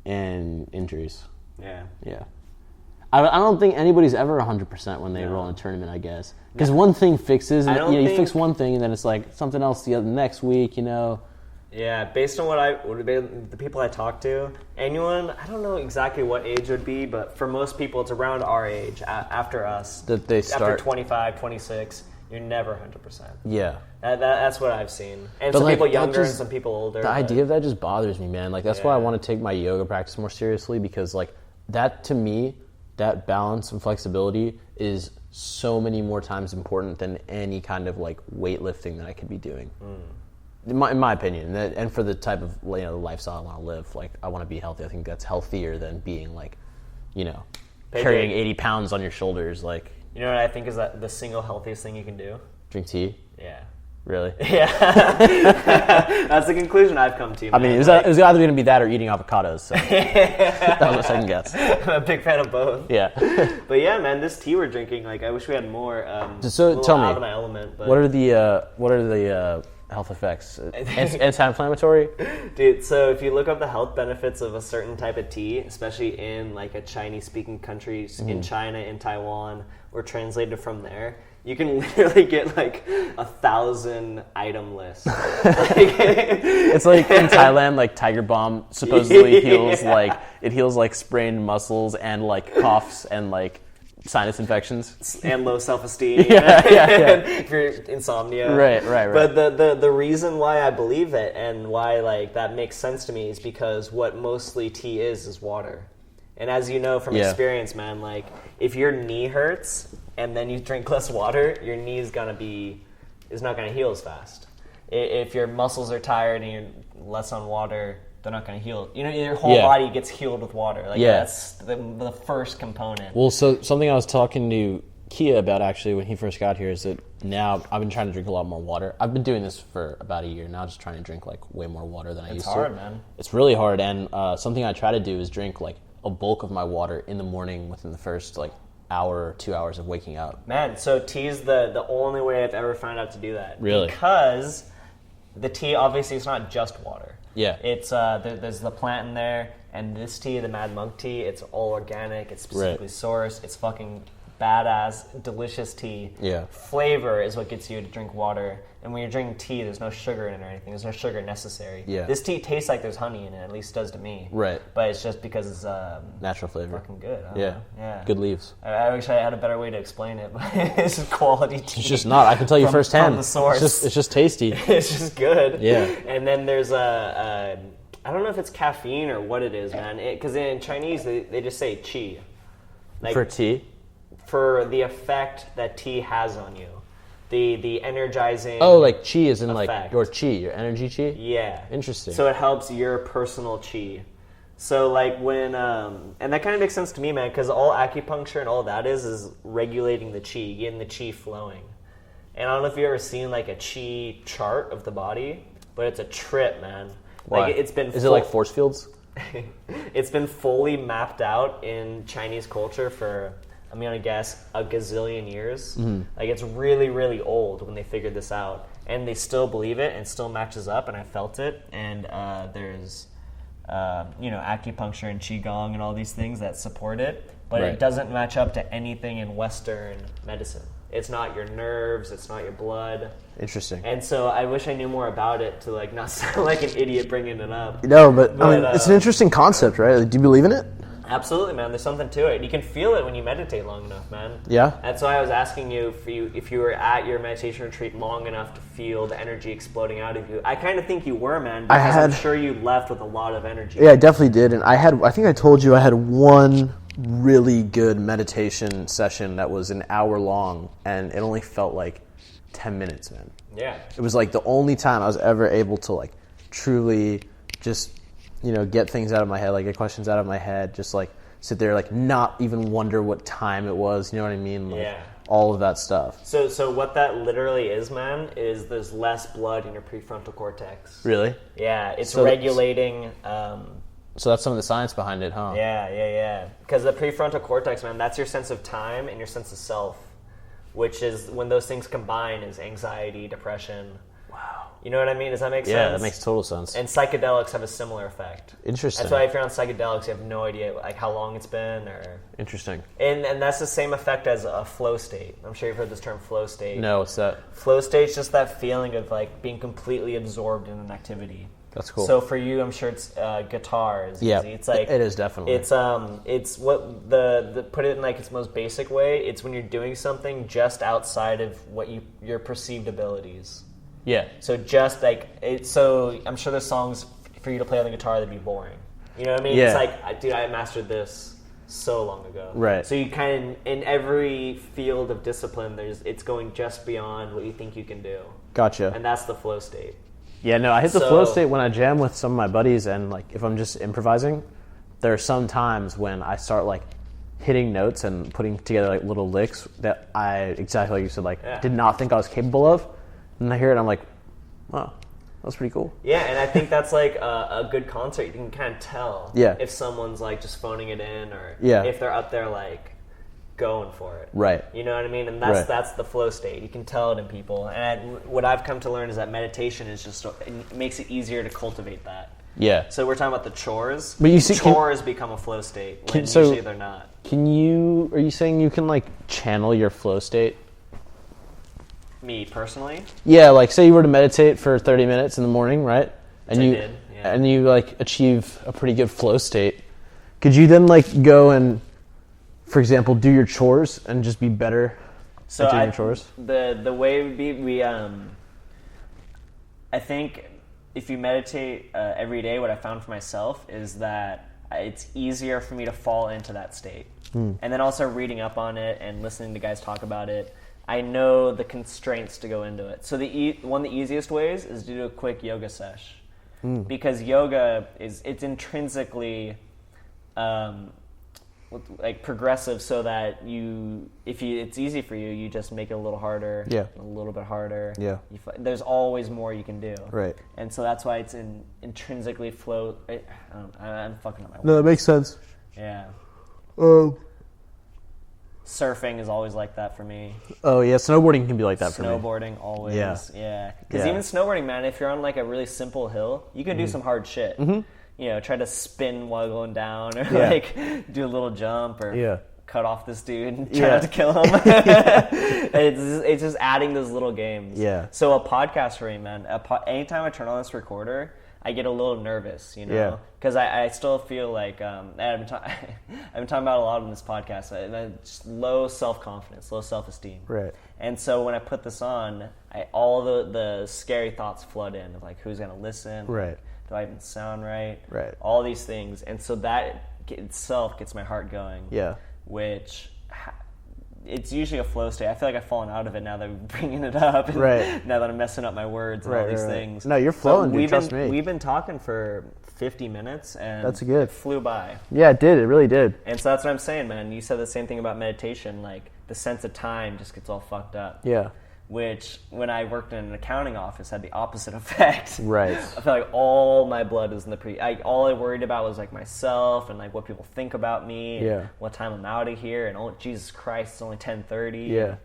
and injuries.
Yeah.
Yeah. I don't think anybody's ever 100% when they roll in a tournament, I guess. Because one thing fixes, and, you fix one thing, and then it's like something else the next week,
Yeah, based on the people I talk to, anyone, I don't know exactly what age it would be, but for most people, it's around our age, after us.
That they start.
After 25, 26, you're never 100%.
Yeah.
That's what I've seen. And some people younger and some people older.
The idea of that just bothers me, man. Like, that's why I want to take my yoga practice more seriously, because, like, that, to me, that balance and flexibility is so many more times important than any kind of, like, weightlifting that I could be doing. In my opinion, and for the type of lifestyle I want to live, like, I want to be healthy. I think that's healthier than being, like, carrying 80 pounds on your shoulders. Like,
you know what I think is that the single healthiest thing you can do?
Drink tea?
Yeah.
Really?
Yeah. That's the conclusion I've come to, man.
I mean, it was either going to be that or eating avocados, so that was my second guess.
I'm a big fan of both.
Yeah.
But yeah, man, this tea we're drinking, like, I wish we had more.
So tell me,
out of my element, but.
What are the health effects? Anti-inflammatory?
Dude, so if you look up the health benefits of a certain type of tea, especially in like a Chinese-speaking countries, in China, in Taiwan, or translated from there, you can literally get like 1,000 item list.
It's like in Thailand, like Tiger Balm supposedly heals like sprained muscles and like coughs and like sinus infections
and low self-esteem.
Yeah.
If you're insomnia.
Right.
But the reason why I believe it and why like that makes sense to me is because what mostly tea is water. And as you know from experience, man, like if your knee hurts and then you drink less water, your knee is not gonna heal as fast. If your muscles are tired and you're less on water, they're not going to heal. Your whole body gets healed with water. Like that's the first component.
Well, so something I was talking to Kia about actually when he first got here is that now I've been trying to drink a lot more water. I've been doing this for about a year now, just trying to drink like way more water than I used to.
It's hard, man.
It's really hard, and something I try to do is drink like a bulk of my water in the morning within the first like hour or 2 hours of waking up.
Man, so tea is the only way I've ever found out to do that.
Really?
Because the tea, obviously, it's not just water.
Yeah.
It's there's the plant in there, and this tea, the Mad Monk tea, it's all organic, it's specifically sourced, it's fucking badass, delicious tea.
Yeah.
Flavor is what gets you to drink water. And when you're drinking tea, there's no sugar in it or anything. There's no sugar necessary.
Yeah.
This tea tastes like there's honey in it, at least it does to me.
Right.
But it's just because it's
natural flavor.
Fucking good.
Yeah. Good leaves.
I wish I had a better way to explain it, but it's just quality tea.
It's just not. I can tell you firsthand.
From the source.
It's just tasty.
It's just good.
Yeah.
And then there's I don't know if it's caffeine or what it is, man. Because in Chinese, they just say qi. Like,
for tea?
For the effect that tea has on you. The energizing.
Oh, like chi is in
effect.
Like your chi, your energy chi?
Yeah.
Interesting.
So it helps your personal chi. So like when, and that kind of makes sense to me, man, because all acupuncture and all that is regulating the chi, getting the chi flowing. And I don't know if you've ever seen like a chi chart of the body, but it's a trip, man.
Why?
Like it's been.
Is it like force fields?
It's been fully mapped out in Chinese culture for, I'm going to guess, a gazillion years. Mm-hmm. Like, it's really, really old when they figured this out. And they still believe it and still matches up, and I felt it. And there's, acupuncture and qigong and all these things that support it. But it doesn't match up to anything in Western medicine. It's not your nerves. It's not your blood.
Interesting.
And so I wish I knew more about it to, like, not sound like an idiot bringing it up.
No, but I mean, it's an interesting concept, right? Like, do you believe in it?
Absolutely, man. There's something to it. You can feel it when you meditate long enough, man.
Yeah.
That's why I was asking you if you were at your meditation retreat long enough to feel the energy exploding out of you. I kind of think you were, man, because I'm sure you left with a lot of energy.
Yeah, I definitely did. And I think I told you I had one really good meditation session that was an hour long, and it only felt like 10 minutes, man.
Yeah.
It was like the only time I was ever able to like truly just, get things out of my head, like get questions out of my head, just like sit there, like not even wonder what time it was, you know what I mean? Like, all of that stuff.
So what that literally is, man, is there's less blood in your prefrontal cortex.
Really?
Yeah, it's regulating...
So that's some of the science behind it, huh?
Yeah. Because the prefrontal cortex, man, that's your sense of time and your sense of self, which is when those things combine is anxiety, depression.
Wow.
You know what I mean? Does that make sense?
Yeah, that makes total sense.
And psychedelics have a similar effect.
Interesting.
That's why if you're on psychedelics, you have no idea like how long it's been or...
Interesting.
And that's the same effect as a flow state. I'm sure you've heard this term flow state.
No, what's that?
Flow state's just that feeling of like being completely absorbed in an activity.
That's cool.
So for you, I'm sure it's guitar is easy. It's like
it is definitely.
It's what the put it in like its most basic way. It's when you're doing something just outside of what your perceived abilities.
Yeah.
So just like so I'm sure there's songs for you to play on the guitar that'd be boring. You know what I mean?
Yeah.
It's like, dude, I mastered this so long ago.
Right.
So you kind of in every field of discipline, it's going just beyond what you think you can do.
Gotcha.
And that's the flow state.
Yeah, no, I hit the flow state when I jam with some of my buddies, and like if I'm just improvising, there are some times when I start like hitting notes and putting together like little licks that I, exactly like you said, like did not think I was capable of. And I hear it, I'm like, wow, that's pretty cool.
Yeah, and I think that's like a good concert. You can kind of tell if someone's like just phoning it in or if they're up there like going for it.
Right.
You know what I mean? And that's the flow state. You can tell it in people. And what I've come to learn is that meditation is just, it makes it easier to cultivate that.
Yeah.
So we're talking about the chores.
But you see,
chores become a flow state when usually they're not.
Are you saying you can like channel your flow state?
Me personally?
Yeah, like say you were to meditate for 30 minutes in the morning, right? And
I did, yeah.
And you like achieve a pretty good flow state. Could you then like go and, for example, do your chores and just be better at doing your chores?
The way it would be, I think if you meditate every day, what I found for myself is that it's easier for me to fall into that state. And then also reading up on it and listening to guys talk about it, I know the constraints to go into it. So one of the easiest ways is to do a quick yoga sesh. Because yoga it's intrinsically like progressive, so that it's easy for you, you just make it a little harder, a little bit harder. Yeah. There's always more you can do. Right. And so that's why it's intrinsically flow. I'm fucking up my words.
No, that makes sense.
Yeah. Surfing is always like that for me.
Oh yeah, snowboarding can be like that for me.
Snowboarding always, yeah. Because even snowboarding, man, if you're on like a really simple hill, you can do some hard shit. You know, try to spin while going down, or like do a little jump, or cut off this dude and try not to kill him. It's just adding those little games. Yeah. So a podcast for me, man. Anytime I turn on this recorder, I get a little nervous, you know, because I still feel like I've been talking about a lot on this podcast. Just low self-confidence, low self-esteem. Right. And so when I put this on, all the scary thoughts flood in of like, who's gonna listen? Right. Do I even sound right? Right. All these things, and so that itself gets my heart going. Yeah. Which it's usually a flow state. I feel like I've fallen out of it now that I'm bringing it up. And now that I'm messing up my words and all these things.
No, you're flowing, dude. Trust me.
We've been talking for 50 minutes, and
that's good.
It flew by.
Yeah, it did. It really did.
And so that's what I'm saying, man. You said the same thing about meditation. Like, the sense of time just gets all fucked up. Yeah. Which, when I worked in an accounting office, had the opposite effect. Right. I feel like all my blood was in the all I worried about was like myself and like what people think about me. And what time I'm out of here, and oh Jesus Christ, it's only 10:30. Yeah.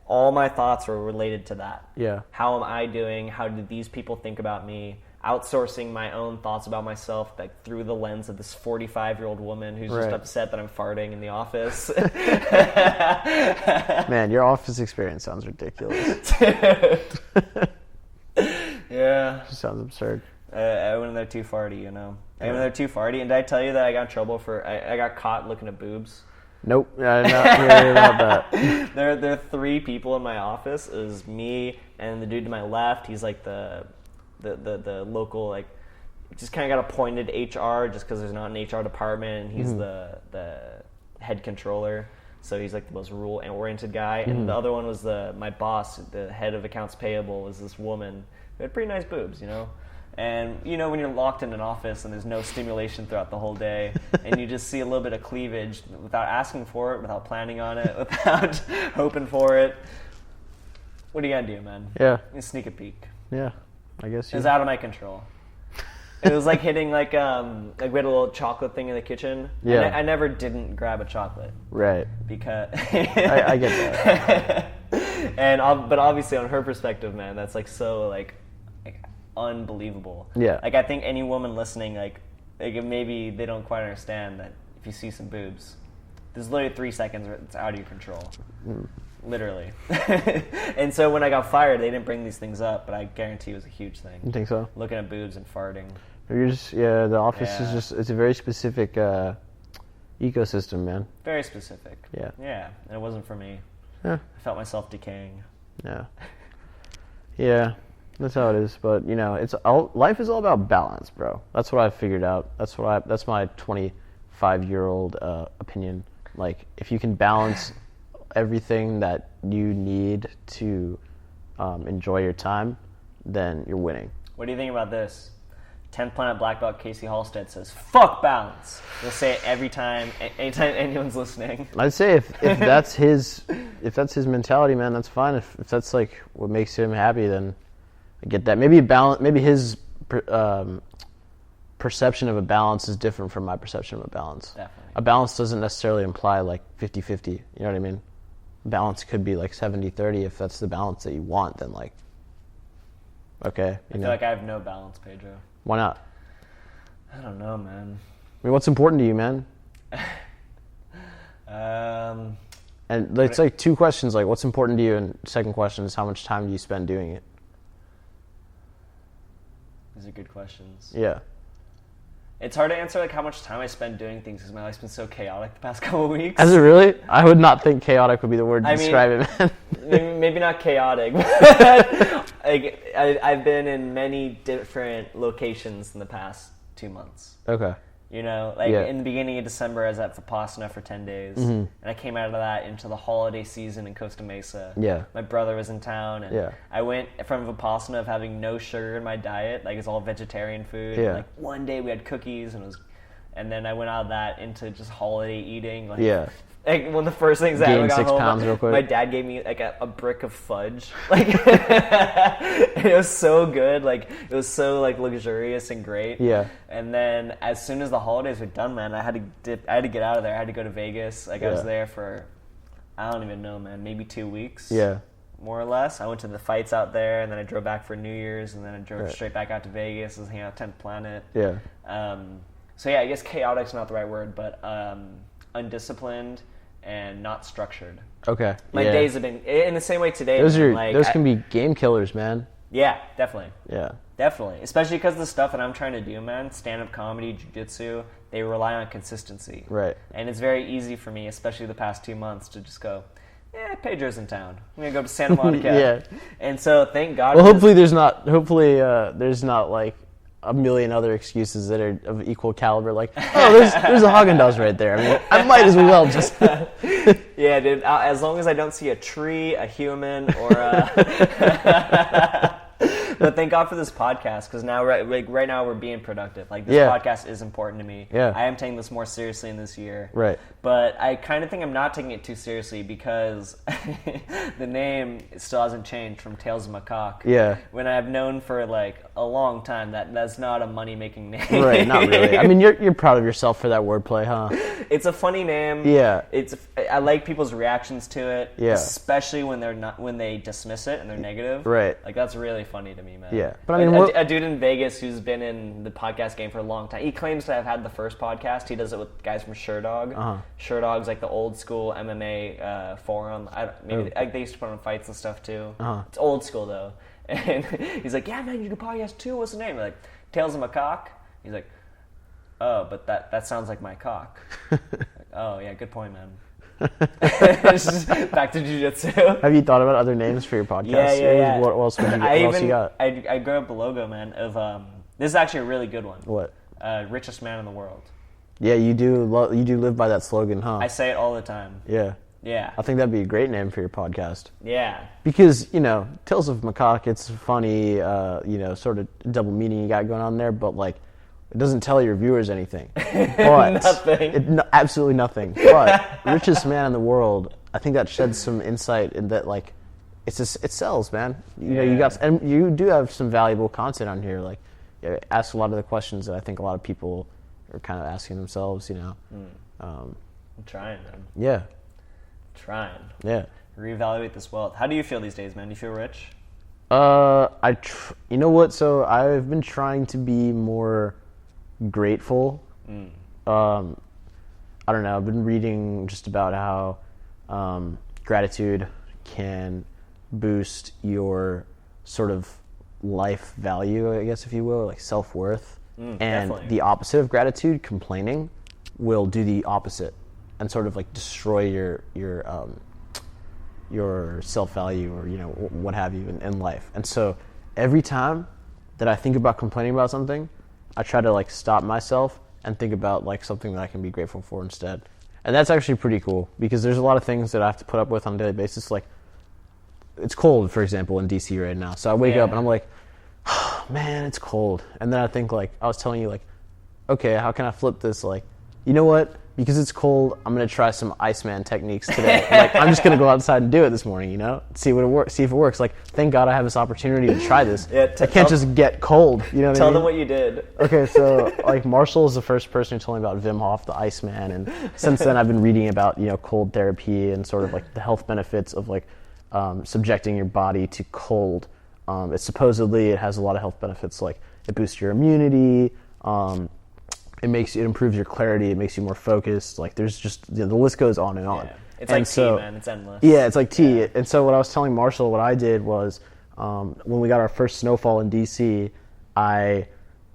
All my thoughts were related to that. Yeah. How am I doing? How do these people think about me? Outsourcing my own thoughts about myself, like through the lens of this 45-year-old woman who's just upset that I'm farting in the office.
Man, your office experience sounds ridiculous.
Yeah.
It sounds absurd.
I went in there too farty, you know. I went in there too farty, and did I tell you that I got in trouble for? I got caught looking at boobs.
Nope, I'm not hearing about that.
There are 3 people in my office. It was me and the dude to my left. He's like the local, like, just kind of got appointed HR just because there's not an HR department, and he's the head controller, so he's like the most rule-oriented guy. And the other one was my boss, the head of accounts payable, was this woman who had pretty nice boobs, you know. And you know, when you're locked in an office and there's no stimulation throughout the whole day, and you just see a little bit of cleavage without asking for it, without planning on it, without hoping for it, what are you gonna do, man? Yeah, you sneak a peek.
Yeah. I guess
it was out of my control. It was like hitting like we had a little chocolate thing in the kitchen. Yeah. And I never didn't grab a chocolate. Right. Because
I get that.
But obviously on her perspective, man, that's like so like unbelievable.
Yeah.
Like I think any woman listening, like maybe they don't quite understand that if you see some boobs, there's literally 3 seconds where it's out of your control. Literally. And so when I got fired, they didn't bring these things up, but I guarantee it was a huge thing.
You think so?
Looking at boobs and farting.
The office is just, it's a very specific ecosystem, man.
Very specific.
Yeah.
Yeah, and it wasn't for me.
Yeah.
I felt myself decaying.
Yeah. Yeah, that's how it is. But, life is all about balance, bro. That's what I've figured out. That's my 25-year-old opinion. Like, if you can balance everything that you need to enjoy your time, then you're winning.
What do you think about this? 10th Planet Black Belt Casey Halstead says, "Fuck balance." You'll say it anytime anyone's listening.
I'd say if that's his mentality, man, that's fine. If that's like what makes him happy, then I get that. Maybe his perception of a balance is different from my perception of a balance.
Definitely.
A balance doesn't necessarily imply like 50-50. You know what I mean? Balance could be like 70-30. If that's the balance that you want, then like, okay.
I feel like I have no balance, Pedro.
Why not?
I don't know, man.
I mean, what's important to you, man? And it's like 2 questions, like what's important to you, and second question is how much time do you spend doing it?
These are good questions.
Yeah.
It's hard to answer like how much time I spend doing things because my life's been so chaotic the past couple of weeks.
Is it really? I would not think chaotic would be the word to describe it, man.
Maybe not chaotic, but like, I've been in many different locations in the past 2 months.
Okay.
In the beginning of December, I was at Vipassana for 10 days, and I came out of that into the holiday season in Costa Mesa.
Yeah.
My brother was in town, and I went from Vipassana of having no sugar in my diet, like it's all vegetarian food.
Yeah.
And, like one day we had cookies, and then I went out of that into just holiday eating. Like,
yeah.
Like one of the first things that I got
6
home,
pounds real quick.
My dad gave me like a brick of fudge. Like it was so good. Like it was so like luxurious and great.
Yeah.
And then as soon as the holidays were done, man, I had to get out of there. I had to go to Vegas. Like I was there for, I don't even know, man, maybe 2 weeks.
Yeah.
More or less. I went to the fights out there, and then I drove back for New Year's, and then I drove straight back out to Vegas. I was hanging out at 10th Planet.
Yeah.
So yeah, I guess chaotic's not the right word, but undisciplined and not structured.
Okay.
My days have been in the same way today.
Those can be game killers, man.
Yeah, definitely.
Yeah.
Definitely. Especially because the stuff that I'm trying to do, man, stand-up comedy, jiu-jitsu, they rely on consistency.
Right.
And it's very easy for me, especially the past 2 months, to just go, Pedro's in town. I'm going to go to Santa Monica.
Yeah.
And so thank God.
Well, hopefully there's not like a million other excuses that are of equal caliber. Like, there's a Haagen-Dazs right there. I mean, I might as well just.
Yeah, dude. As long as I don't see a tree, a human, or a. But thank God for this podcast, because now, right now, we're being productive. Like, this podcast is important to me.
Yeah.
I am taking this more seriously in this year.
Right.
But I kind of think I'm not taking it too seriously because the name still hasn't changed from Tales of Macaque.
Yeah.
When I've known for, like, a long time that's not a money-making name.
Right, not really. I mean, you're proud of yourself for that wordplay, huh?
It's a funny name.
Yeah.
I like people's reactions to it.
Yeah.
Especially when they dismiss it and they're negative.
Right.
Like, that's really funny to me, man.
Yeah. But I mean,
a dude in Vegas who's been in the podcast game for a long time. He claims to have had the first podcast. He does it with guys from Sherdog.
Uh-huh.
Sherdog's like the old school MMA forum. They used to put on fights and stuff too.
Uh-huh.
It's old school though. And he's like, "Yeah, man, you do podcast too. What's the name?" We're like, Tales of Macaque. He's like, "Oh, but that sounds like my cock." Like, oh yeah, good point, man. Back to jiu-jitsu.
Have you thought about other names for your podcast?
Yeah.
What else you got?
I grew up a logo, man, of this is actually a really good one.
What?
Richest man in the world.
Yeah, you do live by that slogan, huh?
I say it all the time.
Yeah.
Yeah.
I think that'd be a great name for your podcast.
Yeah.
Because, Tales of Macaque, it's funny, sort of double meaning you got going on there, but like, it doesn't tell your viewers anything. But
nothing.
Absolutely nothing. But richest man in the world, I think that sheds some insight in that, like, it sells, man. You do have some valuable content on here. Like, ask a lot of the questions that I think a lot of people are kind of asking themselves.
I'm trying, man.
Yeah.
Trying.
Yeah.
reevaluate this wealth. How do you feel these days, man? Do you feel rich?
You know what? So I've been trying to be more grateful. I don't know. I've been reading just about how gratitude can boost your sort of life value, I guess, if you will, like self-worth. And definitely. The opposite of gratitude, complaining, will do the opposite and sort of like destroy your self-value or, you know, what have you in life. And so every time that I think about complaining about something, I try to like stop myself and think about like something that I can be grateful for instead. And that's actually pretty cool because there's a lot of things that I have to put up with on a daily basis. Like it's cold, for example, in DC right now. So I wake up and I'm like, oh, man, it's cold. And then I think like, I was telling you like, okay, how can I flip this? Like, you know what? Because it's cold, I'm gonna try some Iceman techniques today. Like, I'm just gonna go outside and do it this morning, you know, see if it works. Like, thank God I have this opportunity to try this. I can't just get cold. You know what I mean?
Tell them what you did.
Okay, so like Marshall is the first person who told me about Wim Hof, the Iceman, and since then I've been reading about, you know, cold therapy and sort of like the health benefits of like subjecting your body to cold. It supposedly it has a lot of health benefits, like it boosts your immunity. It improves your clarity. It makes you more focused. Like there's just, you know, the list goes on and on.
Yeah. It's like tea, man. It's endless.
Yeah, it's like tea. Yeah. And so what I was telling Marshall, what I did was when we got our first snowfall in DC, I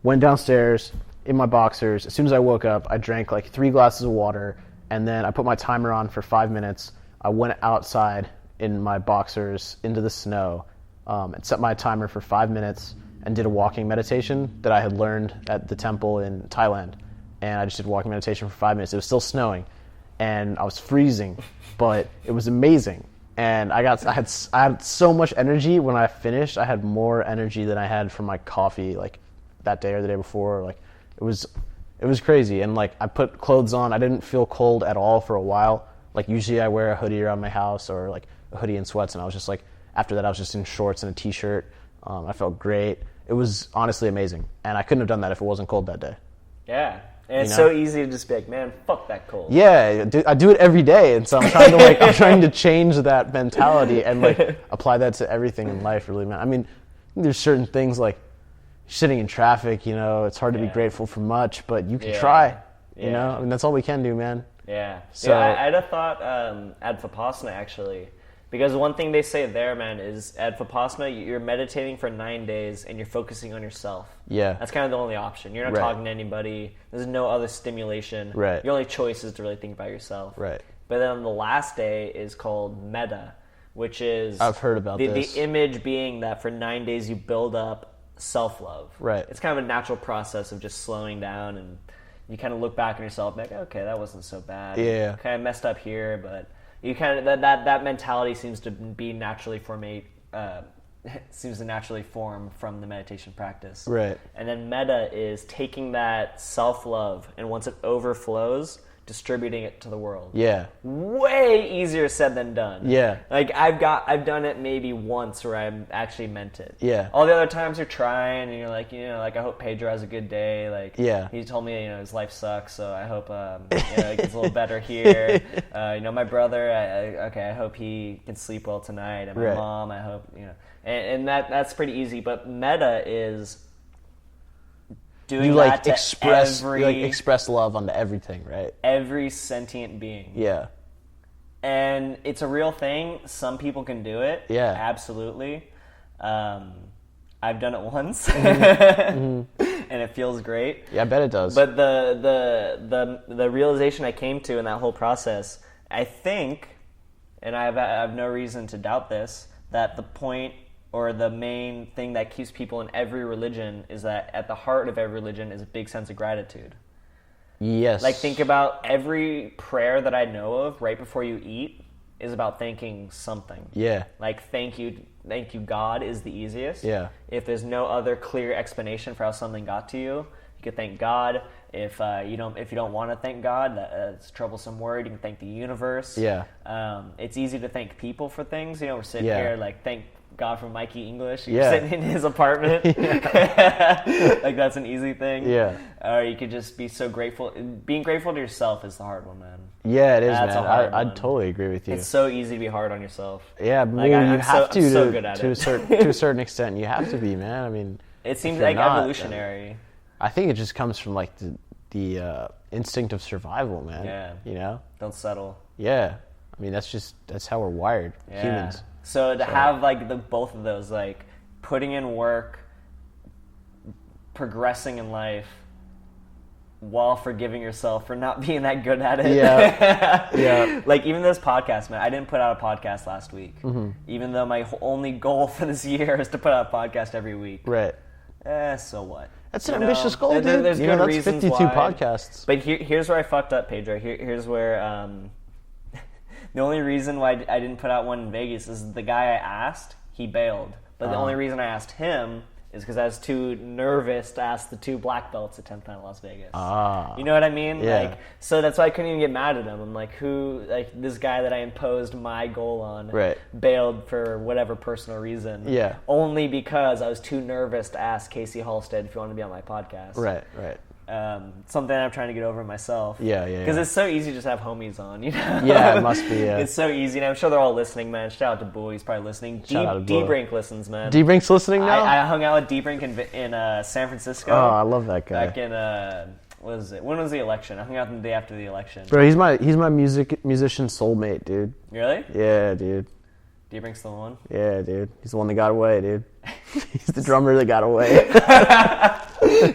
went downstairs in my boxers. As soon as I woke up, I drank like 3 glasses of water, and then I put my timer on for 5 minutes. I went outside in my boxers into the snow and set my timer for 5 minutes and did a walking meditation that I had learned at the temple in Thailand. And I just did walking meditation for 5 minutes. It was still snowing, and I was freezing, but it was amazing. And I had so much energy when I finished. I had more energy than I had from my coffee, like that day or the day before. Like it was crazy. And like I put clothes on. I didn't feel cold at all for a while. Like usually I wear a hoodie around my house or like a hoodie and sweats, and I was just like, after that I was just in shorts and a t-shirt. I felt great. It was honestly amazing, and I couldn't have done that if it wasn't cold that day.
Yeah, and it's so easy to just be like, man, fuck that cold.
Yeah, I do it every day, and so I'm trying to change that mentality and like apply that to everything in life. Really, man. I mean, there's certain things like sitting in traffic. You know, it's hard to be grateful for much, but you can try. You know, I mean, that's all we can do, man.
Yeah. So I had a thought at Vipassana actually. Because one thing they say there, man, is at Vipassana, you're meditating for 9 days and you're focusing on yourself.
Yeah.
That's kind of the only option. You're not talking to anybody. There's no other stimulation.
Right.
Your only choice is to really think about yourself.
Right.
But then the last day is called metta, which is...
I've heard about this.
The image being that for 9 days you build up self-love.
Right.
It's kind of a natural process of just slowing down, and you kind of look back on yourself and be like, okay, that wasn't so bad.
Yeah.
Kind of messed up here, but... You kind of that mentality seems to be naturally form from the meditation practice.
Right.
And then metta is taking that self-love, and once it overflows, distributing it to the world.
Yeah.
Way easier said than done.
Yeah.
Like I've done it maybe once where I actually meant it.
Yeah.
All the other times you're trying and you're like, you know, like I hope Pedro has a good day. Like he told me, you know, his life sucks, so I hope you know, it gets a little better here. You know, my brother, I hope he can sleep well tonight. And my mom, I hope, you know. And that's pretty easy, but metta is doing
you
that
like express love onto everything, right?
Every sentient being.
Yeah.
And it's a real thing. Some people can do it.
Yeah.
Absolutely. I've done it once. And it feels great.
Yeah, I bet it does.
But the realization I came to in that whole process, I think, and I have no reason to doubt this, that the point or the main thing that keeps people in every religion is that at the heart of every religion is a big sense of gratitude.
Yes.
Like think about every prayer that I know of right before you eat is about thanking something.
Yeah.
Like thank you God is the easiest.
Yeah.
If there's no other clear explanation for how something got to you, you could thank God. If you don't want to thank God, that's a troublesome word. You can thank the universe.
Yeah.
It's easy to thank people for things. You know, we're sitting here like got from Mikey English. You're sitting in his apartment. Like, that's an easy thing.
Yeah.
Or you could just be so grateful. Being grateful to yourself is the hard one, man.
Yeah, it is,
That's
man. I totally agree with you.
It's so easy to be hard on yourself.
Yeah, but
Like,
you
I'm
have
so good at
to
it.
to a certain extent. You have to be, man. I mean,
It seems
you're
like
not,
evolutionary.
I think it just comes from like the instinct of survival, man.
Yeah.
You know?
Don't settle.
Yeah. I mean, that's how we're wired, humans.
So to have like both of those, like putting in work, progressing in life, while forgiving yourself for not being that good at it.
Yeah. Yeah.
Like even this podcast, man, I didn't put out a podcast last week. Mm-hmm. Even though my only goal for this year is to put out a podcast every week.
Right.
So what?
That's an ambitious goal, dude.
There's good
that's
reasons
52
why.
podcasts.
But here's where I fucked up, Pedro. Here's where the only reason why I didn't put out one in Vegas is the guy I asked, he bailed. But the only reason I asked him is because I was too nervous to ask the 2 black belts at 10th Night Las Vegas. You know what I mean?
Yeah.
Like, so that's why I couldn't even get mad at him. I'm like, this guy that I imposed my goal on bailed for whatever personal reason.
Yeah.
Only because I was too nervous to ask Casey Halstead if you want to be on my podcast.
Right.
Something I'm trying to get over myself.
Yeah.
Because it's so easy to just have homies on, you know?
Yeah, it must be, yeah.
It's so easy, and I'm sure they're all listening, man. Shout out to Boo, he's probably listening.
Shout out to Boo.
D-Brink listens, man.
D-Brink's listening now?
I hung out with D-Brink in San Francisco.
Oh, I love that guy.
Back in, what was it? When was the election? I hung out the day after the election.
Bro, he's my musician soulmate, dude.
Really?
Yeah, dude.
D-Brink's the one?
Yeah, dude. He's the one that got away, dude. He's the drummer that got away.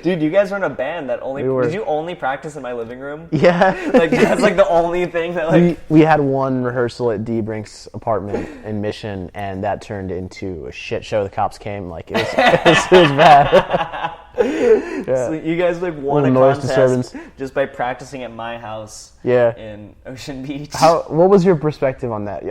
Dude, you guys were in a band that only... Did you only practice in my living room?
Yeah.
Like, that's like the only thing that like...
We had one rehearsal at D-Brink's apartment in Mission, and that turned into a shit show. The cops came, like, it was bad. Yeah.
So you guys like won a
noise
contest
disturbance
just by practicing at my house in Ocean Beach.
What was your perspective on that?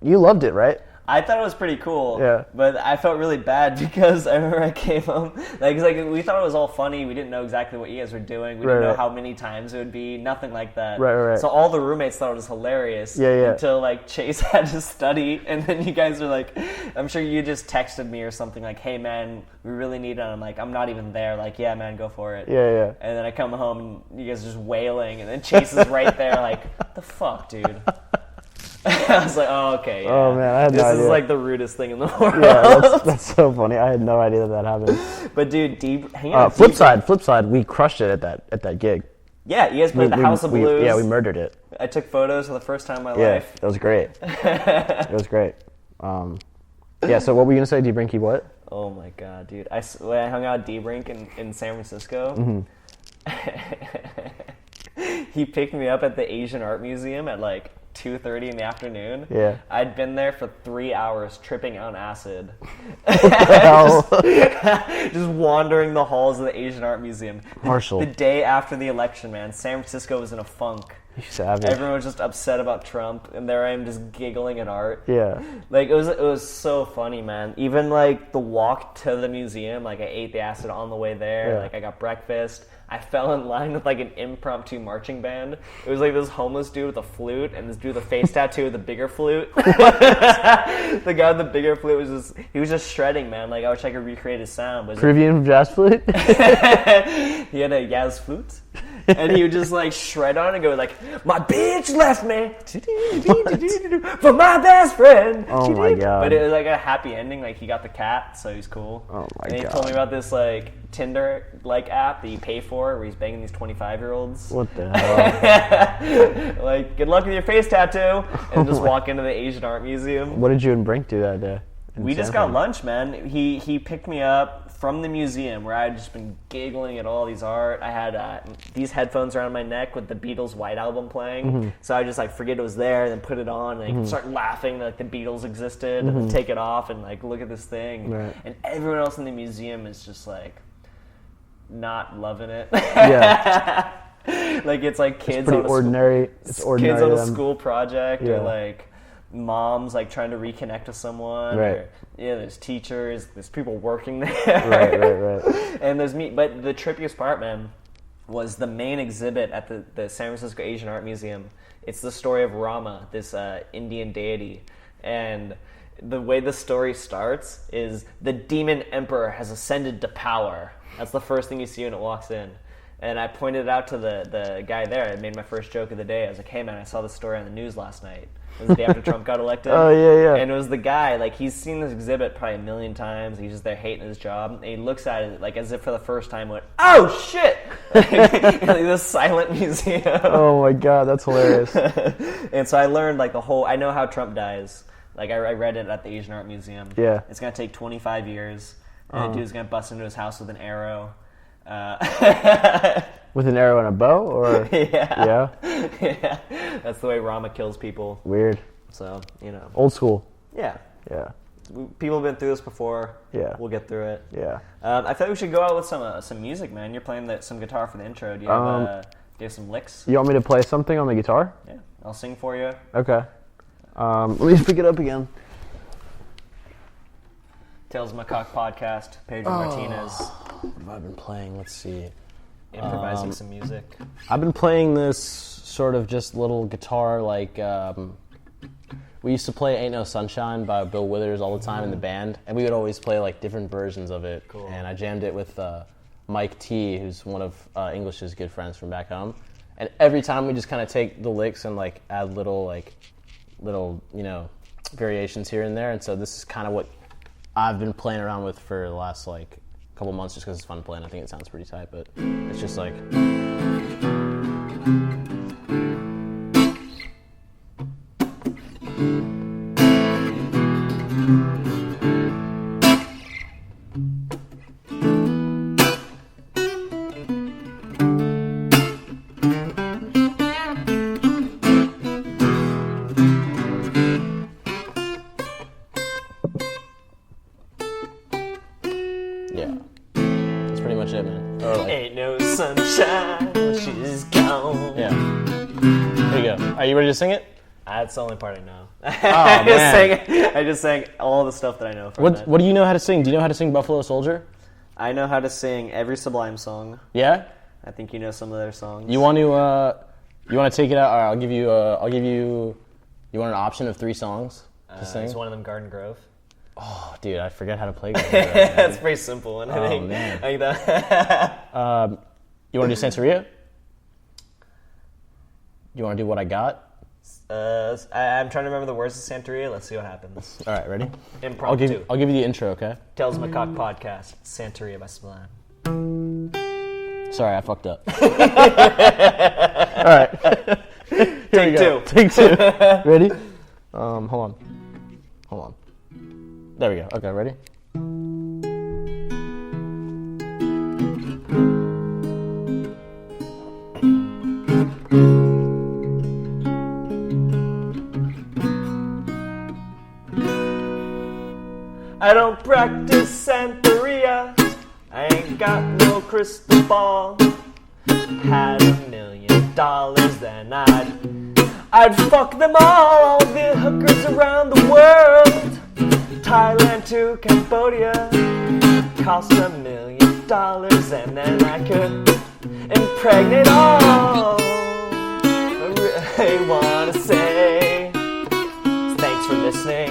You loved it, right?
I thought it was pretty cool.
Yeah.
But I felt really bad because I remember I came home, like we thought it was all funny. We didn't know exactly what you guys were doing. We didn't know how many times it would be. Nothing like that.
Right.
So all the roommates thought it was hilarious.
Yeah.
Until like Chase had to study, and then you guys were like, I'm sure you just texted me or something like, "Hey man, we really need it." And I'm like, I'm not even there. Like, yeah man, go for it.
Yeah.
And then I come home and you guys are just wailing, and then Chase is right there, like, what the fuck, dude. I was like, oh, okay, yeah.
Oh, man, I had no idea.
This is like the rudest thing in the world.
Yeah, that's so funny. I had no idea that happened.
But dude, hang on.
Flip side, we crushed it at that gig.
Yeah, you guys played the House of Blues.
Yeah, we murdered it.
I took photos for the first time in my life.
Yeah, that was great. It was great. Yeah, so what were you going to say, D-Brinky, what?
Oh my god, dude. When I hung out at D-Brink in San Francisco, he picked me up at the Asian Art Museum at like 2:30 in the afternoon.
Yeah.
I'd been there for 3 hours tripping on acid. just wandering the halls of the Asian Art Museum.
Marshall.
The day after the election, man, San Francisco was in a funk.
You savage.
Everyone was just upset about Trump, and there I am just giggling at art.
Yeah.
Like, it was so funny, man. Even, like, the walk to the museum, like, I ate the acid on the way there.
Yeah.
Like, I got breakfast. I fell in line with, like, an impromptu marching band. It was, like, this homeless dude with a flute and this dude with a face tattoo with a bigger flute. The guy with the bigger flute was just shredding, man. Like, I wish I could recreate his sound. But
Peruvian jazz flute?
He had a jazz flute. And he would just, like, shred on and go, like, my bitch left me for my best friend.
Oh, my God.
But it was, like, a happy ending. Like, he got the cat, so he's cool.
Oh, my God.
And he told me about this, like, Tinder-like app that you pay for where he's banging these 25-year-olds.
What the hell?
Like, good luck with your face tattoo. And just walk into the Asian Art Museum.
What did you and Brink do that day?
We just got lunch, man. He picked me up from the museum where I had just been giggling at all these art. I had these headphones around my neck with the Beatles' White Album playing. So I just like forget it was there, and then put it on and like, start laughing like the Beatles existed, and then take it off and like look at this thing.
Right.
And everyone else in the museum is just like not loving it.
Yeah.
Like it's like kids
it's ordinary. It's ordinary.
Kids on a school project or like moms like trying to reconnect with someone.
Right.
Or, there's teachers, there's people working there.
Right.
And there's me. But the trippiest part, man, was the main exhibit at the San Francisco Asian Art Museum. It's the story of Rama, this Indian deity. And the way the story starts is the demon emperor has ascended to power. That's the first thing you see when it walks in. And I pointed it out to the guy there. I made my first joke of the day. I was like, hey, man, I saw this story on the news last night. It was the day after Trump got elected.
Oh, yeah.
And it was the guy, like, he's seen this exhibit probably a million times. He's just there hating his job. And he looks at it, like, as if for the first time went, oh, shit! Like, this silent museum.
Oh, my God, that's hilarious.
And so I learned, like, I know how Trump dies. Like, I read it at the Asian Art Museum.
Yeah.
It's going to take 25 years. And the dude's going to bust into his house with an arrow.
With an arrow and a bow, or
yeah, that's the way Rama kills people.
Weird.
So
old school.
Yeah. People have been through this before.
Yeah,
we'll get through it.
Yeah.
I thought we should go out with some music, man. You're playing some guitar for the intro. Do you have some licks?
You want me to play something on the guitar?
Yeah, I'll sing for you.
Okay. Let me just pick it up again.
Tales of Macaque podcast. Pedro Martinez.
What have I been playing? Let's see.
Improvising some music.
I've been playing this sort of just little guitar, like we used to play "Ain't No Sunshine" by Bill Withers all the time in the band, and we would always play like different versions of it.
Cool.
And I jammed it with Mike T, who's one of English's good friends from back home. And every time we just kind of take the licks and like add little variations here and there. And so this is kind of what I've been playing around with for the last like couple months, just because it's fun playing. I think it sounds pretty tight, but it's just like. Yeah. That's pretty much it, man.
Ain't no sunshine, she's gone.
Yeah. Here you go. Are you ready to sing it?
That's the only part I know.
Man.
I just sang all the stuff that I know from
What do you know how to sing? Do you know how to sing Buffalo Soldier?
I know how to sing every Sublime song.
Yeah?
I think you know some of their songs.
You want to take it out? All right, I'll give you you want an option of 3 songs to sing?
Is one of them Garden Grove?
Oh, dude, I forget how to play Garden Grove.
That's pretty simple. And I think,
man.
I think that
you want to do Santeria? You want to do What I Got?
I'm trying to remember the words of Santeria. Let's see what happens.
All right, ready?
Impromptu.
I'll give you the intro, okay?
Tales of Macaque podcast. Santeria by Sublime.
Sorry, I fucked up. All right.
Take 2.
Take 2. Ready? Hold on. There we go. Okay, ready?
I don't practice Santeria. I ain't got no crystal ball. Had $1 million, then I'd fuck them all the hookers around the world. Thailand to Cambodia cost $1 million, and then I could impregnate all. I wanna say thanks for listening.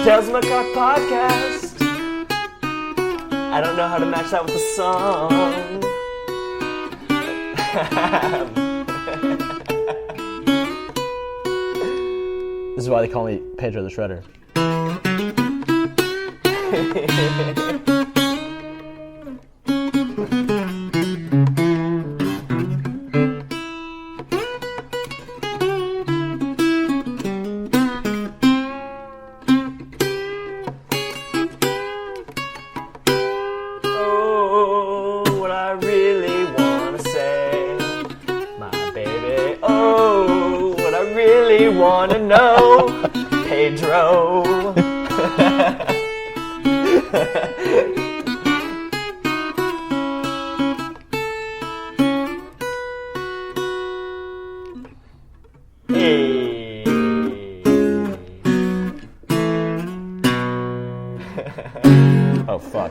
Tales of Macaque podcast. I don't know how to match that with a song.
This is why they call me Pedro the Shredder.
Oh, what I really wanna say, my baby. Oh, what I really wanna know, Pedro. Hey.
Oh, fuck.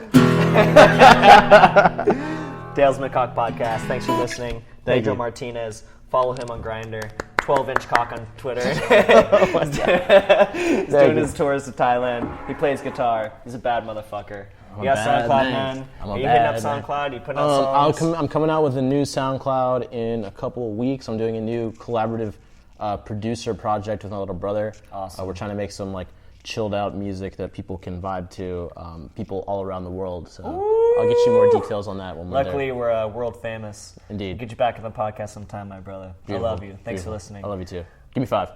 Dale's Macaque podcast. Thanks for listening.
Thank
Pedro
you.
Martinez. Follow him on Grindr. 12-inch cock on Twitter.
Oh
He's doing his tours to Thailand. He plays guitar. He's a bad motherfucker. You got SoundCloud, man? Are you hitting up SoundCloud? You putting out songs?
I'm coming out with a new SoundCloud in a couple of weeks. I'm doing a new collaborative producer project with my little brother.
Awesome.
We're trying to make some like chilled out music that people can vibe to, people all around the world. So I'll get you more details on that when we're
Luckily,
there.
we're world famous.
Indeed.
Get you back on the podcast sometime, my brother.
Beautiful.
I love you. Thanks
Beautiful.
for listening.
I love you too. Give me 5.